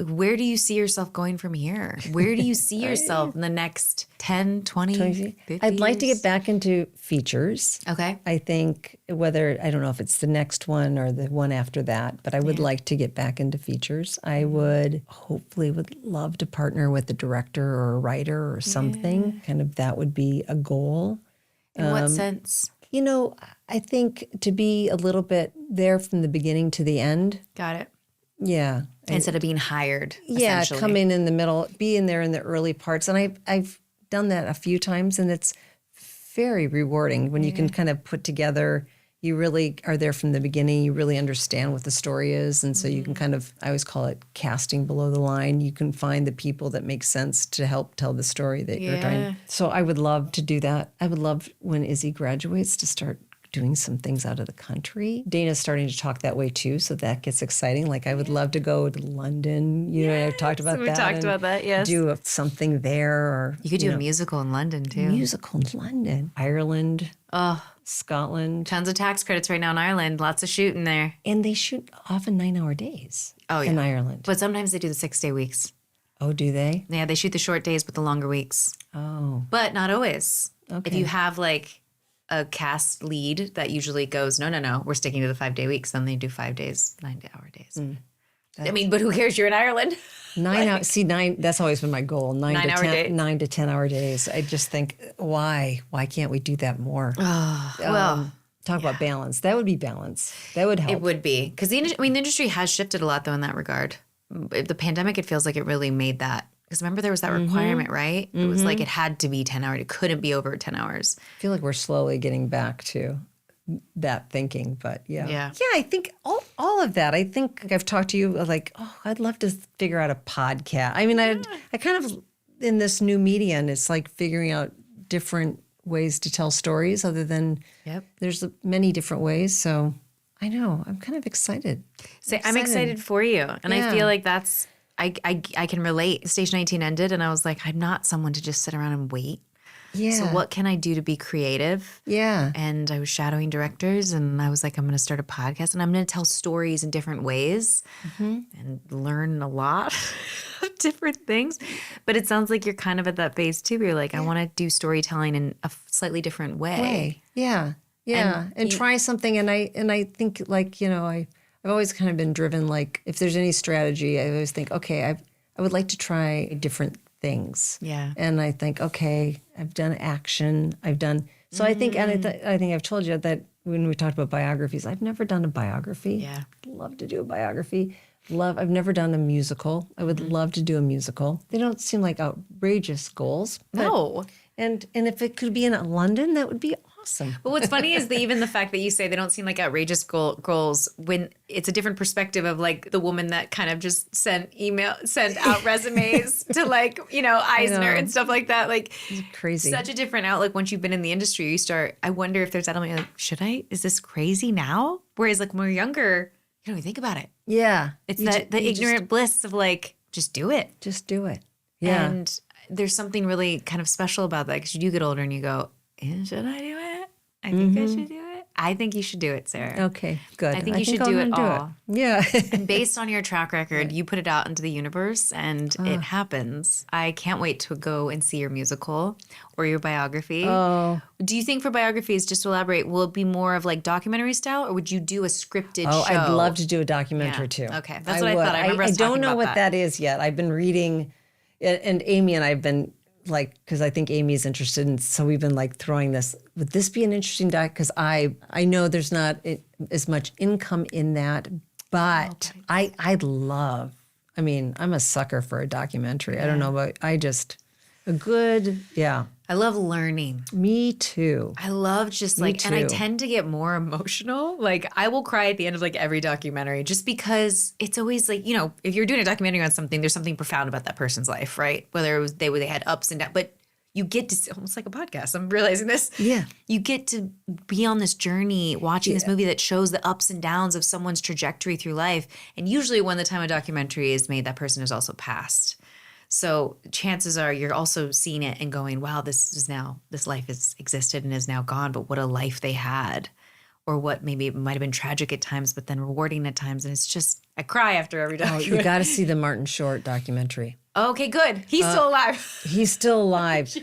Where do you see yourself going from here? Where do you see yourself in the next 10, 20, 50 I'd like to years? get back into features. Okay. I think I don't know if it's the next one or the one after that, but I would like to get back into features. I would would love to partner with a director or a writer or something. Kind of that would be a goal. In what sense? You know, I think to be a little bit there from the beginning to the end. Got it. Yeah. Instead of being hired. Yeah, essentially. come in the middle, be in there in the early parts. And I've done that a few times, and it's very rewarding when you can kind of put together, you really are there from the beginning, you really understand what the story is. And so you can kind of, I always call it casting below the line. You can find the people that make sense to help tell the story that you're trying. So I would love to do that. I would love when Izzy graduates to start doing some things out of the country. Dana's starting to talk that way too, so that gets exciting. Like I would love to go to London. You know, I've talked about we that. talked and about that, yes. Do something there, or You could do a musical in London too. musical in London, Ireland, Scotland, Tons of tax credits right now in Ireland. Lots of shooting there. and they shoot often 9-hour days. In Ireland. But sometimes they do the 6-day weeks. Oh, do they? Yeah, they shoot the short days but the longer weeks. Oh, But not always. Okay. If you have like a cast lead that usually goes, no, we're sticking to the 5-day weeks, then they do 5 days, 9-hour days. I mean, but who cares? You're in Ireland. 9 hours. See, 9. That's always been my goal. 9 to 9-hour 10. day. 9 to 10-hour days. I just think, why? Why can't we do that more? Well, Talk about balance. That would be balance. That would help. it would be. Because the industry has shifted a lot, though, in that regard. The pandemic, it feels like it really made that. Because remember, there was that requirement, right? It was like it had to be 10 hours. It couldn't be over 10 hours. I feel like we're slowly getting back to that thinking, but yeah, I think all of that. I think I've talked to you like, I'd love to figure out a podcast. I mean, I kind of in this new media, and it's like figuring out different ways to tell stories other than there's many different ways. So I know I'm kind of excited. I'm excited for you, and I feel like that's I can relate. Stage 19 ended, and I was like, I'm not someone to just sit around and wait. Yeah. So what can I do to be creative? Yeah. And I was shadowing directors, and I was like, I'm going to start a podcast, and I'm going to tell stories in different ways and learn a lot of different things. But it sounds like you're kind of at that phase too, where you're like, I want to do storytelling in a slightly different way. Yeah. Yeah. And try something. And I think like, I've always kind of been driven, like if there's any strategy, I always think, okay, I would like to try different things. Yeah. And I think, okay, I've done action. So I think, and I think I've told you that when we talked about biographies, I've never done a biography. Yeah. I'd love to do a biography. I've never done a musical. I would love to do a musical. They don't seem like outrageous goals. No. And if it could be in London, that would be awesome. But what's funny is even the fact that you say they don't seem like outrageous goals when it's a different perspective of like the woman that kind of just sent out resumes to like, Eisner and stuff like that. Like Crazy. such a different outlook once you've been in the industry. You start, I wonder if there's that element like, is this crazy now? Whereas like when we're younger, you don't even think about it. Yeah. It's the ignorant bliss of like, just do it. Just do it. Yeah. And there's something really kind of special about that because you do get older and you go, should I do it? I think I should do it. I think you should do it, Sarah. Okay, good. I think you should I'm do it gonna all. Yeah. And based on your track record, you put it out into the universe and it happens. I can't wait to go and see your musical or your biography. Oh. Do you think for biographies, just to elaborate, will it be more of like documentary style or would you do a scripted show? I'd love to do a documentary too. Okay, that's what I thought. I remember I us don't talking know about what that is yet. I've been reading, and Amy and I've been like, because I think Amy's interested, and so we've been like throwing this. Would this be an interesting doc? Because I know there's not as much income in that, but I'd love. I mean, I'm a sucker for a documentary. I don't know, but a good, I love learning. Me too. I love just like, and I tend to get more emotional. Like I will cry at the end of like every documentary just because it's always like, if you're doing a documentary on something, there's something profound about that person's life, right? Whether it was they had ups and downs, but you get to, almost like a podcast, I'm realizing this. Yeah. You get to be on this journey watching this movie that shows the ups and downs of someone's trajectory through life. And usually when the time a documentary is made, that person is also passed. So chances are you're also seeing it and going, wow, this life has existed and is now gone, but what a life they had. Or what maybe it might have been tragic at times, but then rewarding at times. And it's just, I cry after every Oh, documentary. you got to see the Martin Short documentary. Okay, good. He's still alive. He's still alive,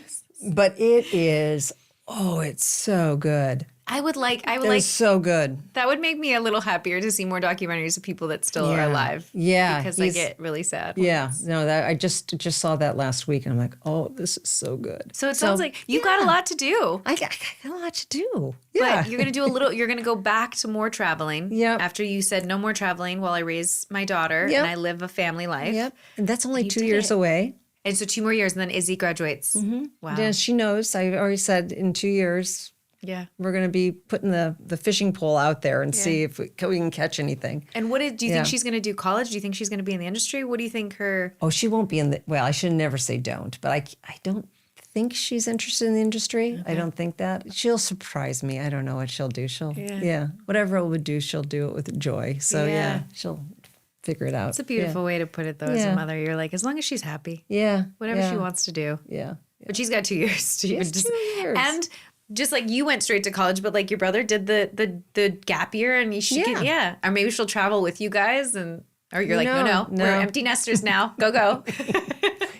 but it is, it's so good. I would like, It's so good. that would make me a little happier to see more documentaries of people that still are Yeah. alive. Yeah, Because I get really sad. Yeah, no, that I just saw that last week, and I'm like, oh, this is so good. So it sounds like you've got a lot to do. I got a lot to do. Yeah, But you're going to you're going to go back to more traveling. Yep. After you said no more traveling while I raise my daughter Yep. and I live a family life. Yep, and that's only 2 did years it. away. And so 2 more years and then Izzy graduates. Mm-hmm. Wow. Yeah, she knows. I already said in 2 years Yeah. we're going to be putting the fishing pole out there and see if we can catch anything. And do you Yeah. think she's going to do college? Do you think she's going to be in the industry? What do you think her? Oh, she won't be in the. Well, I should never say don't, but I don't think she's interested in the industry. I don't think that she'll surprise me. I don't know what she'll do. Whatever it would do, she'll do it with joy. So Yeah. she'll figure it out. It's a beautiful way to put it, though, as a Yeah. mother. You're like, as long as she's happy, Yeah, whatever she wants to do. Yeah. But she's got 2 years to even has 2 years. And just like you went straight to college, but like your brother did the gap year, and or maybe she'll travel with you guys, or you're like, no, No. we're empty nesters now. Go.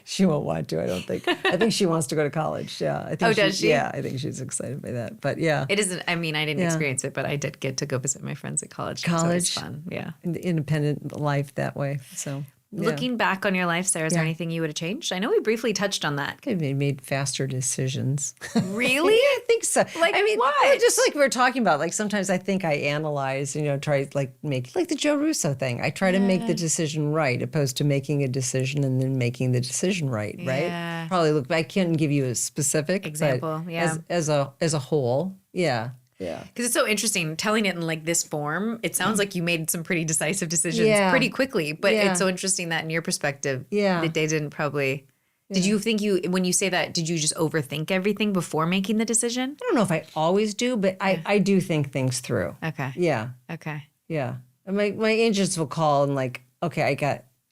She won't want to. I don't think. I think she wants to go to college. Yeah. I think Oh, does she? Yeah, I think she's excited by that. But yeah, It isn't. I mean, I didn't Yeah. experience it, but I did get to go visit my friends at college. It was always College. fun. Yeah. the independent life that way. So yeah. Looking back on your life, Sarah, is there anything you would have changed? I know we briefly touched on that. I made faster decisions. Really? I think so. Like I mean, what? well, just like we were talking about, like sometimes I think I analyze, try like make like the Joe Russo thing. I try to make the decision right, opposed to making a decision and then making the decision right. Yeah. Right? Probably look. I can't give you a specific Example, but yeah. As a whole, yeah. Yeah. Because it's so interesting telling it in like this form. It sounds like you made some pretty decisive decisions pretty quickly, but Yeah. it's so interesting that in your perspective, Yeah. that they didn't probably. Did you think when you say that, did you just overthink everything before making the decision? I don't know if I always do, but I do think things through. Okay. Yeah. Okay. Yeah. And my agents will call and like, okay,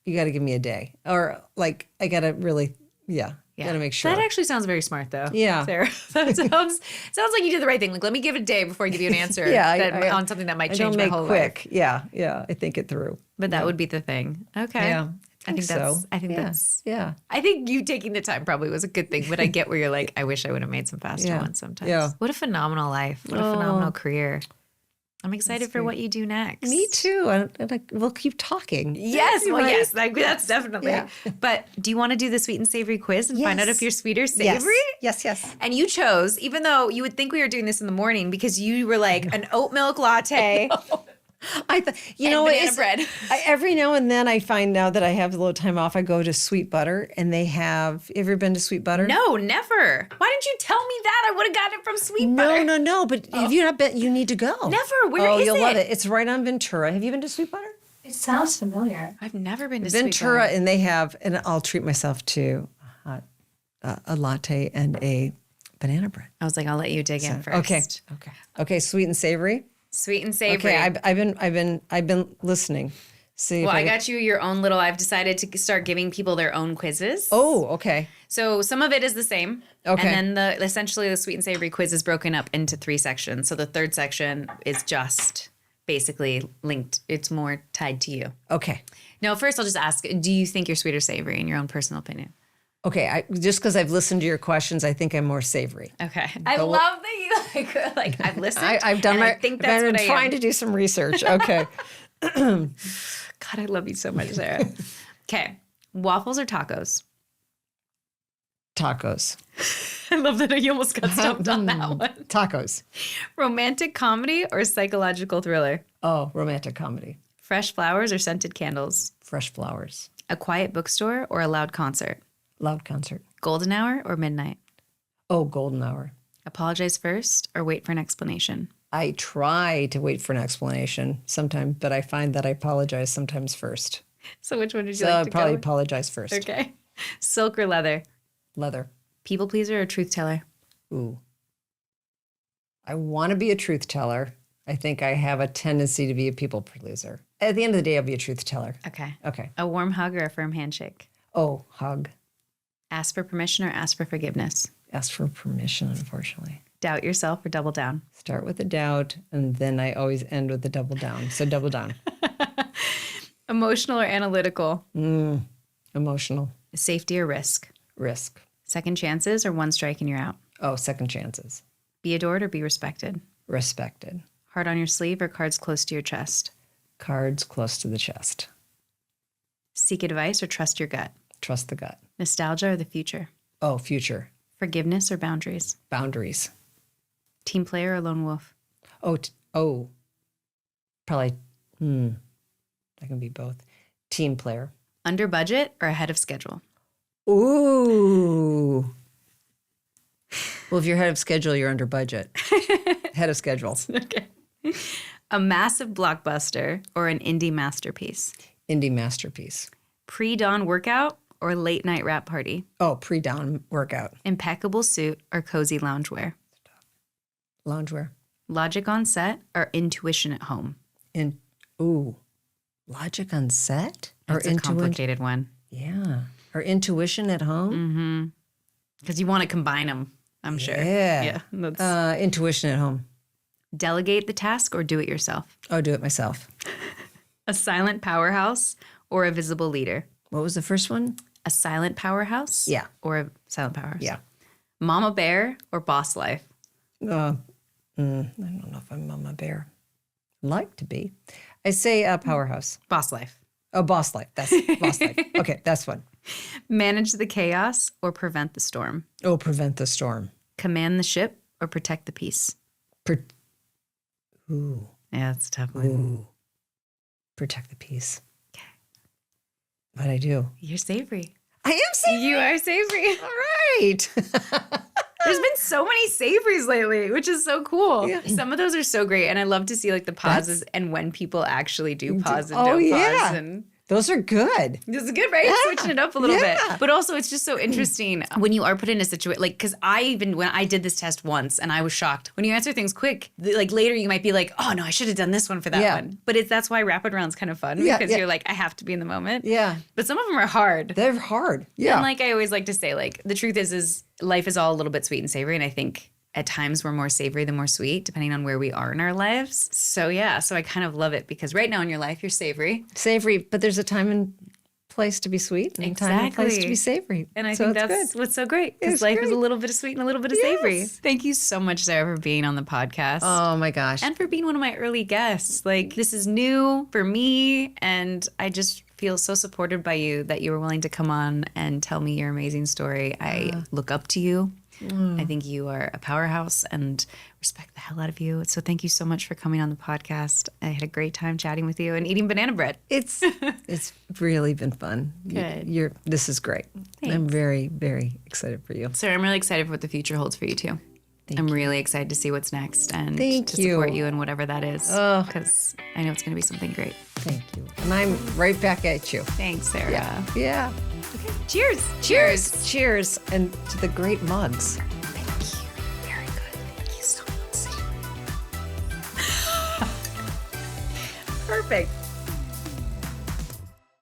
you got to give me a day, or like I got to really, got to make sure. That actually sounds very smart, though. Yeah. Sarah. That sounds like you did the right thing. Like, let me give it a day before I give you an answer. On something that might I change don't my make whole quick. life. Yeah. I think it through. But that would be the thing. Okay. Yeah. I think so. I think that's. Yeah. I think you taking the time probably was a good thing, but I get where you're like, I wish I would have made some faster Yeah. ones sometimes. Yeah. What a phenomenal life. What a phenomenal career. I'm excited for what you do next. Me too. And we'll keep talking. Yes. Well, Right? yes. That's definitely. Yeah. But do you want to do the sweet and savory quiz and find out Yes. if you're sweet or savory? Yes. And you chose, even though you would think we were doing this in the morning, because you were like an oat milk latte. I thought, And know, banana bread. Every now and then I find now that I have a little time off, I go to Sweet Butter, and they have. Ever been to Sweet Butter? No, never. Why didn't you tell me that? I would have gotten it from Sweet Butter. No. But have you not been? You need to go. Never. Where is you'll it? love it. It's right on Ventura. Have you been to Sweet Butter? It sounds familiar. I've never been to Ventura, Sweet Butter. and they have, and I'll treat myself to a latte and a banana bread. I was like, I'll let you dig in first. Okay. Sweet and savory. Sweet and savory. Okay, I've been listening. See. Well, if I got you your own little. I've decided to start giving people their own quizzes. Oh, okay. So some of it is the same. Okay. And then essentially the sweet and savory quiz is broken up into 3 sections. So the third section is just basically linked. It's more tied to you. Okay. Now, first I'll just ask, do you think you're sweet or savory in your own personal opinion? Okay. Just because I've listened to your questions, I think I'm more savory. Okay. I love that you like I've listened. I've done and my. I think that's I've what been I trying am. to do some research. Okay. God, I love you so much, Sarah. Okay. Waffles or tacos? Tacos. I love that you almost got stumped on that one. Tacos. Romantic comedy or psychological thriller? Oh, romantic comedy. Fresh flowers or scented candles? Fresh flowers. A quiet bookstore or a loud concert? Loud concert. Golden hour or midnight? Oh, golden hour. Apologize first or wait for an explanation? I try to wait for an explanation sometimes, but I find that I apologize sometimes first. So which one did you So like I'll to probably go? apologize first. Okay. Silk or leather? Leather. People pleaser or truth teller? Ooh. I want to be a truth teller. I think I have a tendency to be a people pleaser. At the end of the day, I'll be a truth teller. Okay. Okay. A warm hug or a firm handshake? Oh, hug. Ask for permission or ask for forgiveness? Ask for permission, unfortunately. Doubt yourself or double down? Start with a doubt, and then I always end with a double down. So double down. Emotional or analytical? Emotional. Safety or risk? Risk. Second chances or one strike and you're out? Oh, second chances. Be adored or be respected? Respected. Heart on your sleeve or cards close to your chest? Cards close to the chest. Seek advice or trust your gut? Trust the gut. Nostalgia or the future? Oh, future. Forgiveness or boundaries? Boundaries. Team player or lone wolf? Probably, that can be both. Team player. Under budget or ahead of schedule? Ooh. Well, if you're ahead of schedule, you're under budget. Head of schedule. Okay. A massive blockbuster or an indie masterpiece? Indie masterpiece. Pre-dawn workout or late night wrap party? Oh, pre-dawn workout. Impeccable suit or cozy loungewear? Loungewear. Logic on set or intuition at home? Logic on set? That's a complicated one. Yeah. Or intuition at home? Because you want to combine them, I'm sure. Yeah. That's... Intuition at home. Delegate the task or do it yourself? Oh, do it myself. A silent powerhouse or a visible leader? What was the first one? A silent powerhouse? Yeah. Or a silent powerhouse? Yeah. Mama bear or boss life? I don't know if I'm Mama Bear. Like to be. I say powerhouse. Boss life. Oh, boss life. That's boss life. Okay, that's one. Manage the chaos or prevent the storm? Oh, prevent the storm. Command the ship or protect the peace? Ooh. Yeah, that's a tough one. Ooh. Protect the peace. Okay. What'd I do? You're savory. I am savory. You are savory. All right. There's been so many savories lately, which is so cool. Yeah. Some of those are so great. And I love to see like the pauses and when people actually do pause and Oh, don't yeah. pause. And Those are good. this is good, right? Yeah. Switching it up a little Yeah. bit. But also it's just so interesting when you are put in a situation, like, because when I did this test once and I was shocked. When you answer things quick, like later you might be like, oh no, I should have done this one for that one. But that's why rapid round's kind of fun because you're like, I have to be in the moment. Yeah. But some of them are hard. They're hard. Yeah. And like I always like to say, like the truth is life is all a little bit sweet and savory. And I think at times we're more savory than more sweet, depending on where we are in our lives. So yeah, so I kind of love it because right now in your life, you're savory. Savory, but there's a time and place to be sweet and time and place to be savory. And I So think it's that's good. what's so great because It's life is a great. little bit of sweet and a little bit of savory. Thank you so much, Sarah, for being on the podcast. Oh my gosh. And for being one of my early guests. Like, this is new for me, and I just feel so supported by you that you were willing to come on and tell me your amazing story. I look up to you. I think you are a powerhouse and respect the hell out of you. So thank you so much for coming on the podcast. I had a great time chatting with you and eating banana bread. It's really been fun. Good. This is great. I'm very, very excited for you. Sarah, I'm really excited for what the future holds for you too. I'm really excited to see what's next and Thank to you. support you in whatever that is. Because I know it's going to be something great. Thank you. And I'm right back at you. Thanks, Sarah. Yeah. Cheers. Cheers. And to the great mugs. Thank you. Very good. Thank you so much. Perfect.